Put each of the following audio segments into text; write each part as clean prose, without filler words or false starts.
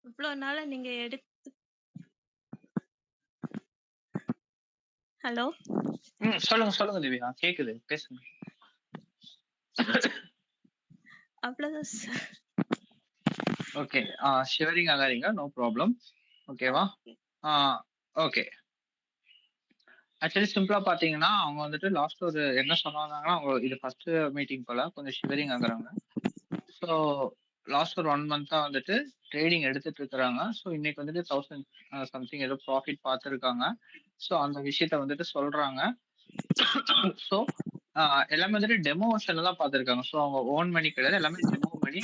இவ்ளோ நாளா நீங்க ஹலோ? சொல்லுங்க, சொல்லுங்க திவ்யா. கேக்குது. பேசுங்க. அவ்வளோதான் சார். ஓகே. ஷிவரிங் ஆகாதீங்க. No problem. ஓகேவா? ஓகே. ஆ ஓகே. ஆக்சுவலி சிம்பிளா பார்த்தீங்கன்னா, அவங்க வந்துட்டு லாஸ்ட் ஒரு என்ன சொன்னாங்கன்னா, அவங்க இது ஃபர்ஸ்ட் மீட்டிங் போல. கொஞ்சம் ஷிவரிங் ஆகுறாங்க. ஸோ லாஸ்ட் ஒரு 1 மந்த்தா வந்துட்டு ட்ரேடிங் எடுத்துட்டு இருக்கிறாங்க. ஸோ இன்னைக்கு வந்துட்டு 1000 சம்திங் ஏதோ ப்ராஃபிட் பார்த்துருக்காங்க. ஸோ அந்த விஷயத்த வந்துட்டு சொல்றாங்க. ஸோ எல்லாமே வந்துட்டு டெமோ வெர்ஷன்ல தான் பார்த்துருக்காங்க. ஸோ அவங்க ஓன் மணி கிடையாது. எல்லாமே டெமோ மணி.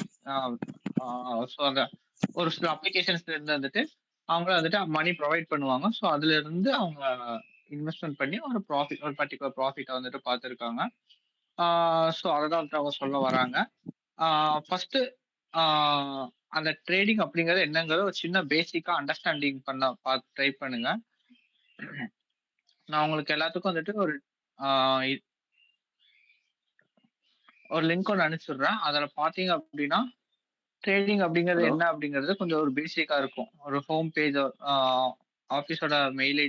ஸோ அந்த ஒரு சில அப்ளிகேஷன்ஸ்ல இருந்து வந்துட்டு அவங்களே வந்துட்டு மணி ப்ரொவைட் பண்ணுவாங்க. ஸோ அதுல இருந்து அவங்க இன்வெஸ்ட்மென்ட் பண்ணி ஒரு ப்ராஃபிட் ஒரு பர்ட்டிகுலர் ப்ராஃபிட்ட வந்துட்டு பார்த்துருக்காங்க. ஸோ அததான் வந்துட்டு அவங்க சொல்ல வராங்க. ஃபர்ஸ்ட் அந்த ட்ரேடிங் அப்படிங்கிறது என்னங்கிறது ஒரு சின்ன பேசிக்கா அண்டர்ஸ்டாண்டிங் பண்ண ட்ரை பண்ணுங்க. நான் உங்களுக்கு எல்லாத்துக்கும் வந்துட்டு ஒரு லிங்க் ஒன்று அனுப்பிச்சுடுறேன். அதில் பார்த்தீங்க அப்படின்னா ட்ரேடிங் அப்படிங்கிறது ஹலோ? என்ன அப்படிங்கிறது கொஞ்சம் ஒரு பேசிக்கா இருக்கும். ஒரு ஹோம் பேஜ் ஆஃபீஸோட மெயில்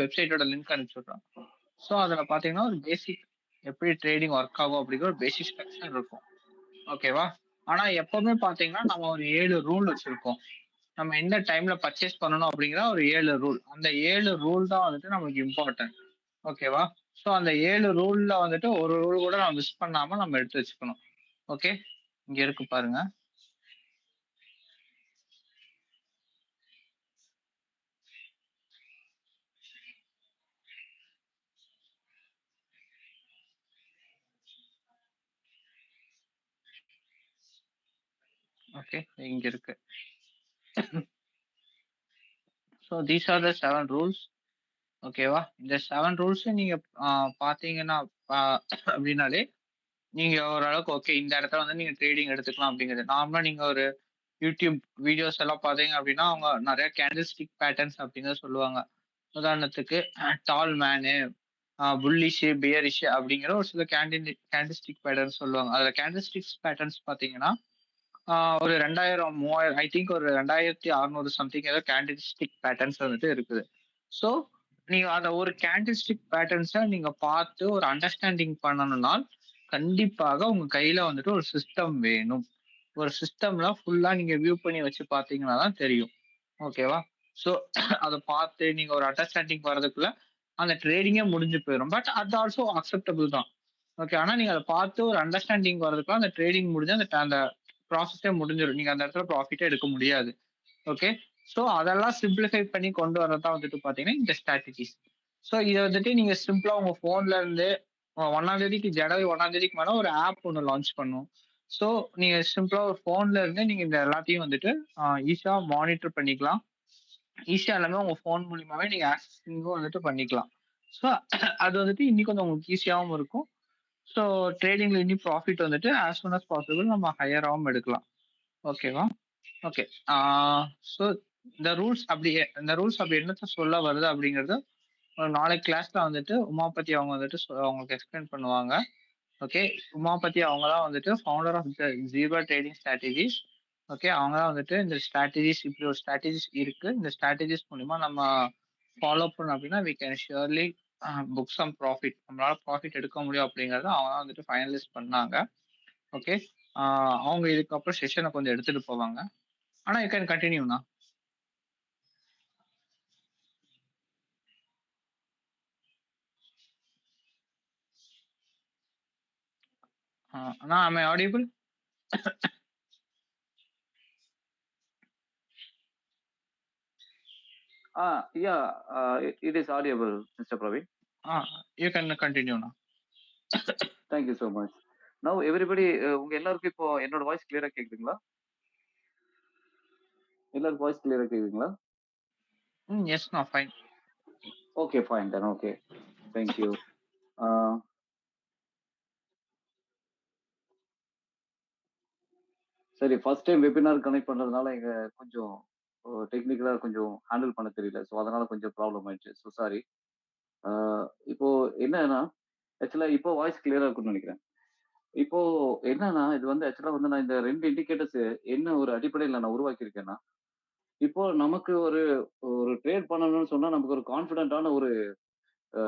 வெப்சைட்டோட லிங்க் அனுப்பிச்சுடுறேன். ஸோ அதில் பார்த்தீங்கன்னா ஒரு பேசிக் எப்படி ட்ரேடிங் ஒர்க் ஆகும் அப்படிங்கிற ஒரு பேசிக் ஸ்ட்ரக்சர் இருக்கும். ஓகேவா? ஆனா எப்பவுமே பார்த்தீங்கன்னா நம்ம ஒரு 7 ரூல் வச்சிருக்கோம். நம்ம எந்த டைம்ல பர்ச்சேஸ் பண்ணணும் அப்படிங்கிற ஒரு 7 ரூல். அந்த 7 ரூல் தான் வந்துட்டு நமக்கு இம்பார்ட்டன்ட். ஓகேவா? ஸோ அந்த 7 ரூல்ல வந்துட்டு ஒரு ரூல் கூட நம்ம மிஸ் பண்ணாம நம்ம எடுத்து வச்சுக்கணும். ஓகே? இங்க இருக்கு பாருங்க. ஓகே, இங்க இருக்கு. So these are the 7 rules. ஓகேவா? இந்த 7 ரூல்ஸ் நீங்க பாத்தீங்கன்னா அப்படின்னாலே நீங்க ஓரளவுக்கு ஓகே இந்த இடத்துல வந்து நீங்க ட்ரேடிங் எடுத்துக்கலாம் அப்படிங்கிறது. நார்மலா நீங்க ஒரு யூடியூப் வீடியோஸ் எல்லாம் பாத்தீங்க அப்படின்னா அவங்க நிறைய கேண்டில் ஸ்டிக் பேட்டர்ன்ஸ் அப்படிங்கிறத சொல்லுவாங்க. உதாரணத்துக்கு டால் மேனு, புல்லிஷ், பியரிஷ் அப்படிங்கிற ஒரு சில கேண்டில் ஸ்டிக் பேட்டர்ன்ஸ் சொல்லுவாங்க. அதுல கேண்டில் ஸ்டிக்ஸ் பேட்டர்ன்ஸ் பாத்தீங்கன்னா ஒரு 2000 3000 ஐ திங்க் ஒரு 2600 சம்திங் ஏதோ கேண்டில் ஸ்டிக் பேட்டர்ன்ஸ் வந்துட்டு இருக்குது. ஸோ நீங்க அந்த ஒரு கேண்டில் ஸ்டிக் பேட்டர்ன்ஸை நீங்க பார்த்து ஒரு அண்டர்ஸ்டாண்டிங் பண்ணணும்னா கண்டிப்பாக உங்க கையில வந்துட்டு ஒரு சிஸ்டம் வேணும். ஒரு சிஸ்டம்ல ஃபுல்லா நீங்க வியூ பண்ணி வச்சு பார்த்தீங்கன்னா தான் தெரியும். ஓகேவா? ஸோ அதை பார்த்து நீங்க ஒரு அண்டர்ஸ்டாண்டிங் வர்றதுக்குள்ள அந்த ட்ரேடிங்கே முடிஞ்சு போயிடும். பட் அது ஆல்சோ அக்செப்டபிள் தான். ஓகே. ஆனா நீங்க அதை பார்த்து ஒரு அண்டர்ஸ்டாண்டிங் வர்றதுக்குள்ள அந்த ட்ரேடிங் முடிஞ்சு அந்த அந்த ப்ராசஸே முடிஞ்சிடும். நீங்க அந்த இடத்துல ப்ராஃபிட்டே எடுக்க முடியாது. ஓகே. ஸோ அதெல்லாம் சிம்பிளிஃபை பண்ணி கொண்டு வரதான் வந்துட்டு பாத்தீங்கன்னா இந்த ஸ்ட்ராட்டஜிஸ். ஸோ இதை வந்துட்டு நீங்க சிம்பிளா உங்க போன்ல இருந்து 1ஆம் தேதிக்கு ஜனவரி 1ஆம் தேதிக்கு மேல ஒரு ஆப் ஒன்று லான்ச் பண்ணும். ஸோ நீங்க சிம்பிளா ஒரு போன்ல இருந்து நீங்க இந்த எல்லாத்தையும் வந்துட்டு ஈஸியா மானிட்டர் பண்ணிக்கலாம். ஈஸியா எல்லாமே உங்க போன் மூலியமாவே நீங்க ஆக்சஸிங்கும் வந்துட்டு பண்ணிக்கலாம். ஸோ அது வந்துட்டு இன்னும் கொஞ்சம் உங்களுக்கு ஈஸியாகவும் இருக்கும். ஸோ ட்ரேடிங்ல இன்னும் ப்ராஃபிட் வந்துட்டு as soon as possible நம்ம ஹையராகவும் எடுக்கலாம். ஓகேவா? ஓகே. ஸோ இந்த ரூல்ஸ் அப்படி என்னத்த சொல்ல வருது அப்படிங்கிறது ஒரு நாளைக்கு கிளாஸ்ல வந்துட்டு உமாபதி அவங்க வந்துட்டு அவங்களுக்கு எக்ஸ்பிளைன் பண்ணுவாங்க. ஓகே. உமாபதி அவங்க தான் வந்துட்டு founder of the zero trading strategies. Okay. அவங்க தான் வந்துட்டு இந்த ஸ்ட்ராட்டஜிஸ் இப்படி ஒரு ஸ்ட்ராட்டஜிஸ் இருக்கு. இந்த ஸ்ட்ராட்டஜிஸ் மூலியமா நம்ம ஃபாலோ பண்ணோம் அப்படின்னா we can surely book some profit. நம்மளால ப்ராஃபிட் எடுக்க முடியும் அப்படிங்கறத அவங்க தான் வந்துட்டு ஃபைனலைஸ் பண்ணாங்க. ஓகே. அவங்க இதுக்கப்புறம் செஷனை கொஞ்சம் எடுத்துட்டு போவாங்க. ஆனா யூ கேன் கண்டினியூண்ணா. அண்ணா am I audible? Yeah, it is audible, Mr. Praveen. You can continue now. Thank you so much. Now everybody, உங்க எல்லாருக்கும் இப்போ என்னோட வாய்ஸ் கிளியரா கேக்குதுங்களா? எல்லாருக்கும் வாய்ஸ் கிளியரா கேக்குதுங்களா? Yes, no, fine. Okay, fine then. Okay, thank you. சரி, ஃபர்ஸ்ட் டைம் வெபினார் கனெக்ட் பண்றதுனால எங்க கொஞ்சம் டெக்னிக்கலா கொஞ்சம் ஹேண்டில் பண்ண தெரியல. ஸோ அதனால கொஞ்சம் ப்ராப்ளம் ஆயிடுச்சு. So sorry. இப்போ என்னன்னா ஆக்சுவலா இப்போ வாய்ஸ் கிளியரா இருக்கும்னு நினைக்கிறேன். இப்போ என்னன்னா, இது வந்து ஆக்சுவலா வந்து நான் இந்த 2 இண்டிகேட்டர்ஸ் என்ன ஒரு அடிப்படையில நான் உருவாக்கியிருக்கேன்னா, இப்போ நமக்கு ஒரு ஒரு ட்ரேட் பண்ணணும்னு சொன்னா நமக்கு ஒரு கான்ஃபிடென்ட்டான ஒரு அ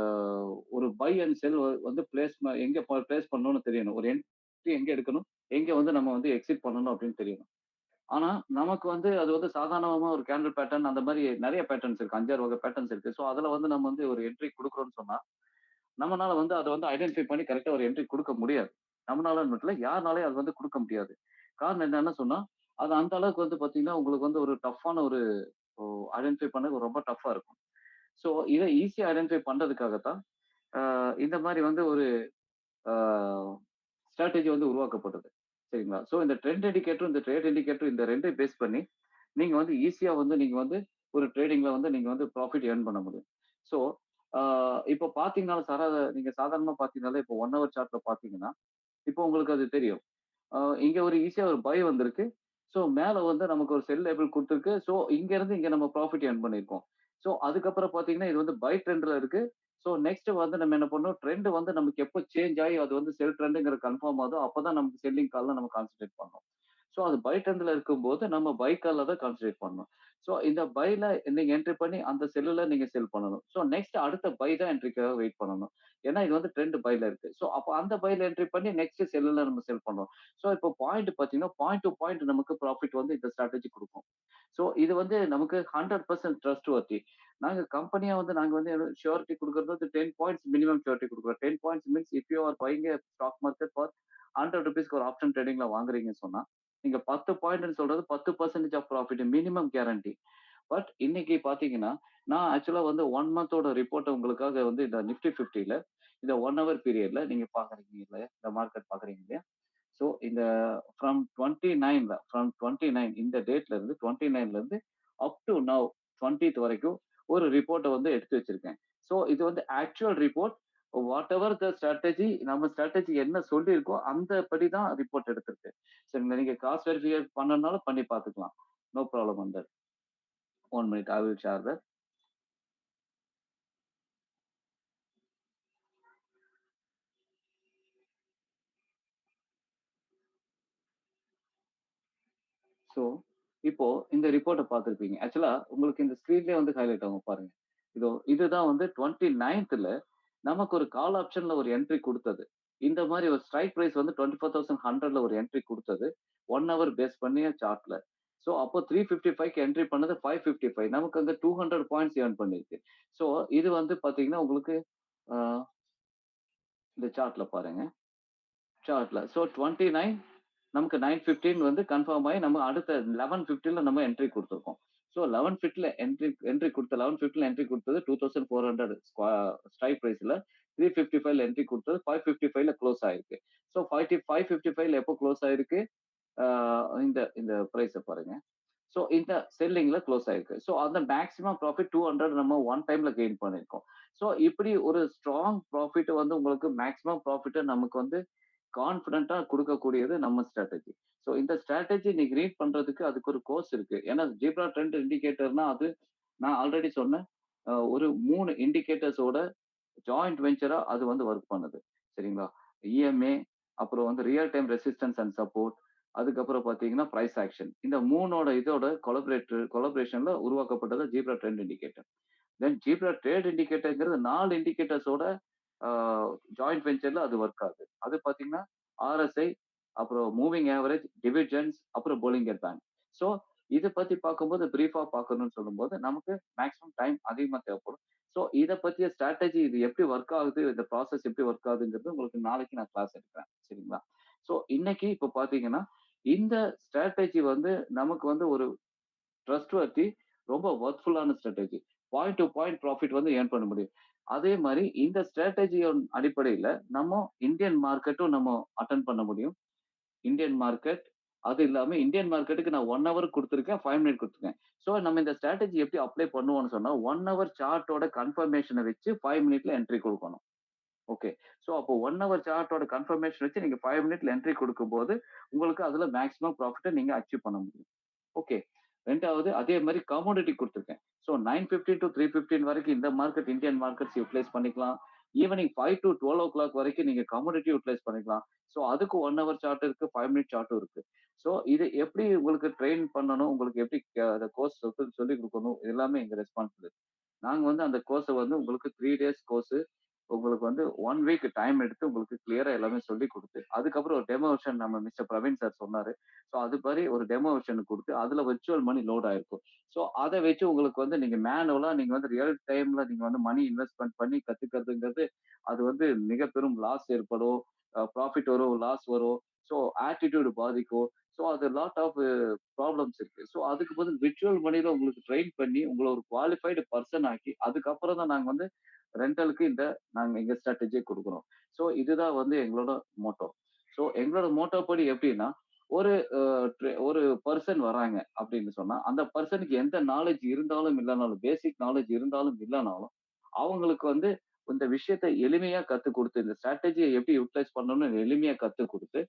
ஒரு பை அண்ட் செல் வந்து எங்க பிளேஸ் பண்ணணும்னு தெரியணும். ஒரு என்ட்ரி எங்க எடுக்கணும், எங்க வந்து நம்ம வந்து எக்ஸிட் பண்ணணும் அப்படின்னு தெரியணும். ஆனா, நமக்கு வந்து அது வந்து சாதாரணமா ஒரு கேண்டில் பேட்டர்ன் அந்த மாரி நெறைய பேட்டர்ன்ஸ் இருக்கு. 5, 6 வகை பேட்டர்ன்ஸ் இருக்கு. ஸோ, அதுல வந்து நம்ம வந்து ஒரு என்ட்ரி குடுக்குறோம்னு சொன்னா, நம்மனால வந்து அத வந்து ஐடென்டிஃபை பண்ணி கரெக்ட்டா ஒரு என்ட்ரி குடுக்க முடியாது. நம்மனாலன்னு மட்டும் இல்ல, யாருனாலயும் அது வந்து குடுக்க முடியாது. காரணம் என்னன்னு சொன்னா, அது அந்த அளவுக்கு வந்து பாத்தீங்கன்னா, உங்களுக்கு வந்து ஒரு டஃப்பான ஒரு ஓ ஐடென்டிஃபை பண்ண ரொம்ப டஃப்பா இருக்கும். ஸோ, இத ஈஸியா ஐடென்டிஃபை பண்றதுக்காக தான், அ இந்த மாரி வந்து ஒரு அ ஸ்ட்ராட்டஜி வந்து உருவாக்கப்பட்டது. சரிங்களா? ஸோ, இந்த ட்ரெண்ட் இண்டிகேட்டரும், இந்த ட்ரேட் இண்டிகேட்டரும் இந்த 2யும் பேஸ் பண்ணி நீங்க வந்து ஈஸியா வந்து நீங்க வந்து ஒரு ட்ரேடிங்ல வந்து நீங்க வந்து ப்ராஃபிட் ஏர்ன் பண்ண முடியும். ஸோ, ஆ இப்போ பார்த்தீங்கனாலும் நீங்க சாதாரணமா பார்த்தீங்கனாலே இப்போ 1 ஹவர் சார்ட்ல பார்த்தீங்கன்னா, இப்போ உங்களுக்கு அது தெரியும். அ இங்க ஒரு ஈஸியா ஒரு பை வந்திருக்கு. ஸோ, மேல வந்து நமக்கு ஒரு செல் லேபிள் குடுத்திருக்கு. ஸோ, இங்க இருந்து இங்க நம்ம ப்ராஃபிட் ஏர்ன் பண்ணியிருக்கோம். ஸோ, அதுக்கப்புறம் பார்த்தீங்கன்னா, இது வந்து பை ட்ரெண்ட்ல இருக்கு. ஸோ, நெக்ஸ்ட் வந்து நம்ம என்ன பண்ணணும், ட்ரெண்ட் வந்து நமக்கு எப்போ சேஞ்ச் ஆயி அது வந்து செல் ட்ரெண்ட்ங்கிற கன்ஃபார்ம் ஆகுதோ, அப்பதான் நமக்கு செல்லிங் கால்ல நம்ம கான்சன்ட்ரேட் பண்ணணும். ஸோ, அது பை ட்ரெண்ட்ல இருக்கும்போது நம்ம பை கால்ல தான் கான்சன்ட்ரேட் பண்ணணும். ஸோ, இந்த பைல நீங்க என்ட்ரி பண்ணி அந்த செல்லுல நீங்க செல் பண்ணணும். ஸோ, நெக்ஸ்ட் அடுத்த பை தான் என்ட்ரிக்காக வெயிட் பண்ணணும். ஏன்னா, இது வந்து ட்ரெண்ட் பைல இருக்கு. ஸோ, அப்ப அந்த பைல என்ட்ரி பண்ணி நெக்ஸ்ட் செல்லுல நம்ம செல் பண்ணணும். ஸோ, இப்போ பாயிண்ட் பார்த்தீங்கன்னா, பாயிண்ட் டூ பாயிண்ட் நமக்கு ப்ராஃபிட் வந்து இந்த ஸ்ட்ராட்டஜி குடுக்கும். ஸோ, இது வந்து நமக்கு 100% ட்ரஸ்ட் வொர்த்தி. நாங்க வந்து ஷூரிட்டி குடுக்குறது வந்து 10 பாயிண்ட்ஸ் மினிமம் ஷூரிட்டி குடுக்குறோம். 10 points means if you are buying a stock market for ₹100க்கு ஒரு ஆப்ஷன் ட்ரேடிங்ல வாங்குறீங்கன்னு சொன்னா, நீங்க 10 பாயிண்ட்ன்னு சொல்றது 10% of profit minimum guarantee. But இன்னைக்கு பார்த்தீங்கன்னா, நான் ஆக்சுவலா வந்து 1 மந்தோட ரிப்போர்ட்ட உங்களுக்காக வந்து இந்த நிஃப்டி 50ல இந்த 1 ஹவர் பீரியட்ல நீங்க பார்க்குறீங்க இல்லையா? இந்த மார்க்கெட் பார்க்குறீங்க இல்லையா? ஸோ இந்த ஃப்ரம் 29 இந்த டேட்ல இருந்து 29ல இருந்து அப் டூ நவ் 20த் வரைக்கும் ஒரு ரிப்போர்ட்ட வந்து எடுத்து வச்சிருக்கேன். ஸோ இது வந்து actual report. What ever the strategy நம்ம ஸ்ட்ராட்டஜி என்ன சொல்லியிருக்கோ அந்த படி தான் ரிப்போர்ட் எடுத்திருக்கு. சரிங்களா? நீங்க கிராஸ் வெரிஃபை பண்ணணும்னாலும் பண்ணி பார்த்துக்கலாம். No problem on that. 1 minute I will share that. So, இப்போ இந்த ரிப்போர்ட்ட பார்த்திருப்பீங்க. ஆக்சுவலா உங்களுக்கு இந்த ஸ்க்ரீன்லயே வந்து ஹைலைட் ஆகும் பாருங்க. இதுதான் வந்து 29த்ல நமக்கு ஒரு கால் ஆப்ஷன்ல ஒரு என்ட்ரி குடுத்தது. இந்த மாரி ஒரு ஸ்ட்ரைக் பிரைஸ் வந்து 24,100ல ஒரு என்ட்ரி குடுத்தது. 1 ஹவர் பேஸ் பண்ணிய சார்ட்ல. ஸோ அப்போ 355க்கு என்ட்ரி பண்ணது 555. நமக்கு அங்க 200 பாயிண்ட்ஸ் ஏர்ன் பண்ணிருக்கு. ஸோ இது வந்து பார்த்தீங்கன்னா, உங்களுக்கு அ இந்த சார்ட்ல பாருங்க. சார்ட்ல. ஸோ 29 நமக்கு 9:15 வந்து கன்ஃபார்ம் ஆயி நம்ம அடுத்த 11:50ல நம்ம என்ட்ரி குடுத்துருக்கோம். ஸோ 11:50ல என்ட்ரி என்ட்ரி குடுத்த 11:50ல என்ட்ரி குடுத்தது 2400 ஸ்ட்ரைக் பிரைஸ்ல. 355ல என்ட்ரி குடுத்தது 555ல குளோஸ் ஆயிருக்கு. ஸோ 555ல எப்போ குளோஸ் ஆயிருக்கு? ஆ இந்த இந்த பிரைஸ பாருங்க. ஸோ இந்த செல்லிங்ல குளோஸ் ஆயிருக்கு. ஸோ அந்த மேக்ஸிமம் ப்ராஃபிட் 200 நம்ம ஒன் டைம்ல கெயின் பண்ணியிருக்கோம். ஸோ இப்படி ஒரு ஸ்ட்ராங் ப்ராஃபிட் வந்து உங்களுக்கு மேக்ஸிமம் ப்ராஃபிட்ட நமக்கு வந்து கான்ஃபிடென்ட்டா குடுக்கக்கூடியது நம்ம ஸ்ட்ராட்டஜி. ஸோ இந்த ஸ்ட்ராட்டஜி நீங்க ரீட் பண்றதுக்கு அதுக்கு ஒரு கோர்ஸ் இருக்கு. ஏன்னா ஜீப்ரா ட்ரெண்ட் இண்டிகேட்டர்னா அது நான் ஆல்ரெடி சொன்னேன். ஒரு 3 இண்டிகேட்டர்ஸோட ஜாயிண்ட் வென்ச்சரா அது வந்து ஒர்க் பண்ணுது. சரிங்களா? இஎம்ஏ, அப்புறம் வந்து real time resistance and support, அதுக்கப்புறம் பார்த்தீங்கன்னா, பிரைஸ் ஆக்ஷன். இந்த 3ஓட இதோட கொலபரேஷன்ல உருவாக்கப்பட்டது ஜீப்ரா ட்ரெண்ட் இண்டிகேட்டர். தென் ஜீப்ரா ட்ரேட் இண்டிகேட்டர்ங்கிறது 4 இண்டிகேட்டர்ஸோட ஆ ஜாயிண்ட் வென்ச்சர்ல அது ஒர்க் ஆகுது. அது பார்த்தீங்கன்னா, ஆர்எஸ்ஐ, அப்புறம் மூவிங் ஆவரேஜ், டிவிடெண்ட்ஸ், அப்புறம் போலிங்கர் பேண்ட். ஸோ இத பத்தி பார்க்கும்போது பிரீஃபா பார்க்கணும்னு சொல்லும்போது, நமக்கு மேக்ஸிமம் டைம் அதிகமா தேவைப்படும். ஸோ இத பத்திய ஸ்ட்ராட்டஜி இது எப்படி ஒர்க் ஆகுது, இந்த ப்ராசஸ் எப்படி ஒர்க் ஆகுதுங்கிறது உங்களுக்கு நாளைக்கு நான் கிளாஸ் எடுக்கிறேன். சரிங்களா? ஸோ இன்னைக்கு இப்ப பார்த்தீங்கன்னா, இந்த ஸ்ட்ராட்டஜி வந்து நமக்கு வந்து ஒரு ட்ரஸ்ட்வொர்த்தி ரொம்ப வொர்த்ஃபுல்லான strategy. Point to point profit வந்து ஏர்ன் பண்ண முடியும். அதே மாரி இந்த ஸ்ட்ராட்டஜியோட அடிப்படையில நம்ம இந்தியன் மார்க்கெட்டும் நம்ம அட்டெண்ட் பண்ண முடியும். இந்தியன் மார்க்கெட், அது இல்லாம இந்தியன் மார்க்கெட்டுக்கு நான் 1 ஹவர் குடுத்திருக்கேன். 5 மினிட் குடுத்துருக்கேன். ஸோ நம்ம இந்த ஸ்ட்ராட்டஜி எப்படி அப்ளை பண்ணுவோம்னு சொன்னா, 1 ஹவர் சார்ட்டோட கன்ஃபர்மேஷன வச்சு 5 மினிட்ல என்ட்ரி குடுக்கணும். ஓகே. ஸோ அப்போ 1 ஹவர் சார்ட்டோட கன்ஃபர்மேஷன் வச்சு நீங்க 5 மினிட்ல என்ட்ரி குடுக்கும்போது, உங்களுக்கு அதுல மேக்ஸிமம் ப்ராஃபிட்ட நீங்க அச்சீவ் பண்ண முடியும். ஓகே. 2வது அதே மாரி கமோடிட்டி குடுத்துருக்கேன். ஸோ 9:15 டூ 3:15 வரைக்கும் இந்த மார்க்கெட் இந்தியன் மார்க்கெட்ஸ் யுட்டிலைஸ் பண்ணிக்கலாம். ஈவினிங் 5 டூ 12 வரைக்கும் நீங்க கமோடிட்டி யூட்டிலைஸ் பண்ணிக்கலாம். ஸோ அதுக்கு 1 ஹவர் சார்ட் இருக்கு, 5 மினிட் சார்ட்டும் இருக்கு. ஸோ இது எப்படி உங்களுக்கு ட்ரெயின் பண்ணணும், உங்களுக்கு எப்படி அந்த கோர்ஸ் சொல்லிக் குடுக்கணும், இது எல்லாமே எங்க ரெஸ்பான்சிபிலிட்டி. நாங்க வந்து அந்த கோர்ஸ வந்து உங்களுக்கு 3 டேஸ் கோர்ஸ் உங்களுக்கு வந்து 1 வீக் டைம் எடுத்து உங்களுக்கு கிளியரா எல்லாமே சொல்லிக் குடுத்து, அதுக்கப்புறம் ஒரு டெமோ வெர்ஷன் நம்ம மிஸ்டர் பிரவீன் சார் சொன்னாரு. ஸோ அது மாரி ஒரு டெமோ வெர்ஷன் குடுத்து, அதுல விர்ச்சுவல் மணி லோட் ஆயிருக்கும். ஸோ அத வச்சு உங்களுக்கு வந்து நீங்க மேனுவலா நீங்க வந்து ரியல் டைம்ல நீங்க வந்து மணி இன்வெஸ்ட்மென்ட் பண்ணி கத்துக்கிறதுங்கிறது, அது வந்து மிக பெரும் லாஸ் ஏற்படும். ப்ராஃபிட் வரும், லாஸ் வரும். ஸோ ஆட்டிட்யூட் பாதிக்கும். ஸோ அது லாட் ஆஃப் ப்ராப்ளம்ஸ் இருக்கு. ஸோ அதுக்கு பதில் விர்ச்சுவல் மணில உங்களுக்கு ட்ரெயின் பண்ணி, உங்கள ஒரு குவாலிஃபைடு பெர்சன் ஆக்கி, அதுக்கப்புறம் தான் நாங்க வந்து ரெண்டலுக்கு நாங்க எங்க ஸ்ட்ராட்டஜிய குடுக்குறோம். ஸோ இதுதான் வந்து எங்களோட மோட்டோ. ஸோ எங்களோட மோட்டோ படி எப்படின்னா, ஒரு அ ஒரு பெர்சன் வராங்க அப்படின்னு சொன்னா, அந்த பெர்சனுக்கு எந்த நாலேட்ஜ் இருந்தாலும் இல்லனாலும், பேசிக் நாலேட்ஜ் இருந்தாலும் இல்லனாலும், அவங்களுக்கு வந்து இந்த விஷயத்த எளிமையா கத்துக் குடுத்து, இந்த ஸ்ட்ராட்டஜிய எப்படி யுட்டிலைஸ் பண்ணணும்னு எளிமையா கத்துக் குடுத்து,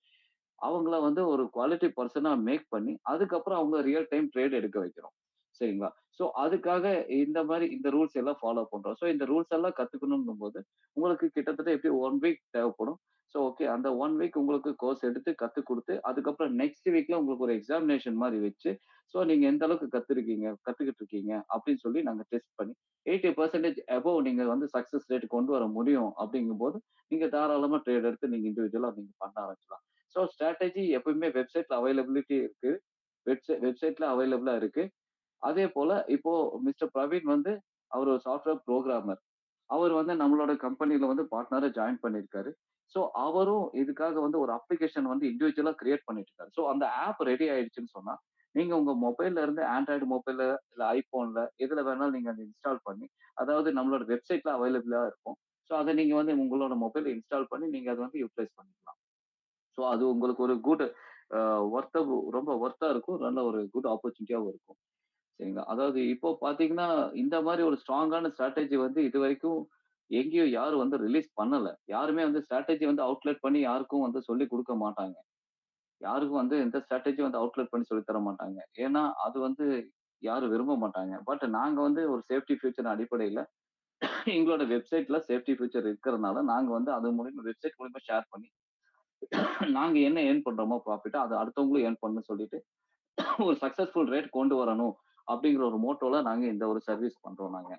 அவங்கள வந்து ஒரு குவாலிட்டி பெர்சனா மேக் பண்ணி, அதுக்கப்புறம் அவங்க ரியல் டைம் ட்ரேட் எடுக்க வைக்கிறோம். சரிங்களா? ஸோ அதுக்காக இந்த மாரி இந்த ரூல்ஸ் எல்லாம் ஃபாலோ பண்றோம். ஸோ இந்த ரூல்ஸ் எல்லாம் கத்துக்கணுங்கும்போது, உங்களுக்கு கிட்டத்தட்ட எப்படியும் 1 வீக் தேவைப்படும். So okay. அந்த 1 வீக் உங்களுக்கு கோர்ஸ் எடுத்து கத்துக் குடுத்து, அதுக்கப்புறம் நெக்ஸ்ட் வீக்ல உங்களுக்கு ஒரு எக்ஸாமினேஷன் மாரி வச்சு, ஸோ நீங்க எந்த அளவுக்கு கத்துக்கிட்டு இருக்கீங்க அப்படின்னு சொல்லி நாங்க டெஸ்ட் பண்ணி 80% அபோவ் நீங்க வந்து சக்சஸ் ரேட் கொண்டு வர முடியும் அப்படிங்கும்போது, நீங்க தாராளமா ட்ரேட் எடுத்து நீங்க இண்டிவிஜுவலா நீங்க பண்ண ஆரம்பிச்சலாம். ஸோ ஸ்ட்ராட்டஜி எப்பவுமே வெப்சைட்ல அவைலபிலிட்டி இருக்கு. வெப்சைட்ல அவைலபிளா இருக்கு. அதே போல இப்போ மிஸ்டர் பிரவீன் வந்து அவர் ஒரு சாஃப்ட்வேர் புரோகிராமர். அவர் வந்து நம்மளோட கம்பெனில வந்து பார்ட்னரா ஜாயின் பண்ணியிருக்காரு. ஸோ அவரும் இதுக்காக வந்து ஒரு அப்ளிகேஷன் வந்து இண்டிவிஜுவலா கிரியேட் பண்ணிட்டு இருக்காரு. ஸோ அந்த ஆப் ரெடி ஆயிடுச்சுன்னு சொன்னா, நீங்க உங்க மொபைல்ல இருந்து ஆண்ட்ராய்டு மொபைல்ல, இல்ல ஐபோன்ல எதுல வேணாலும் நீங்க அத இன்ஸ்டால் பண்ணி, அதாவது நம்மளோட வெப்சைட்ல அவைலபிளா இருக்கும். ஸோ அத நீங்க வந்து உங்களோட மொபைல்ல இன்ஸ்டால் பண்ணி நீங்க அத வந்து யூட்டிலைஸ் பண்ணிக்கலாம். ஸோ அது உங்களுக்கு ஒரு குட் அ ஒர்த்தா ரொம்ப ஒர்த்தா இருக்கும். நல்ல ஒரு குட் ஆப்பர்ச்சுனிட்டியாவும் இருக்கும். சரிங்களா? அதாவது இப்போ பார்த்தீங்கன்னா, இந்த மாரி ஒரு ஸ்ட்ராங்கான ஸ்ட்ராட்டஜி வந்து இதுவரைக்கும் எங்கேயும் யாரும் வந்து ரிலீஸ் பண்ணல. யாருமே வந்து ஸ்ட்ராட்டஜி வந்து அவுட்லெட் பண்ணி யாருக்கும் வந்து சொல்லிக் குடுக்க மாட்டாங்க. யாருக்கும் வந்து எந்த ஸ்ட்ராட்டஜியும் வந்து அவுட்லெட் பண்ணி சொல்லி தர மாட்டாங்க. ஏன்னா, அது வந்து யாரும் விரும்ப மாட்டாங்க. பட் நாங்க வந்து ஒரு சேஃப்டி ஃபீச்சர் அடிப்படையில எங்களோட வெப்சைட்ல சேஃப்டி ஃபீச்சர் இருக்கிறனால, நாங்க வந்து அது மூலியமா வெப்சைட் மூலியமா ஷேர் பண்ணி, நாங்க என்ன ஏர்ன் பண்றோமோ ப்ராஃபிட்ட அத அடுத்தவங்களும் ஏர்ன் பண்ணணும்னு சொல்லிட்டு, ஒரு சக்சஸ்ஃபுல் ரேட் கொண்டு வரணும். அப்படிங்கிற ஒரு மோட்டோல நாங்க இந்த ஒரு சர்வீஸ் பண்றோம் நாங்க.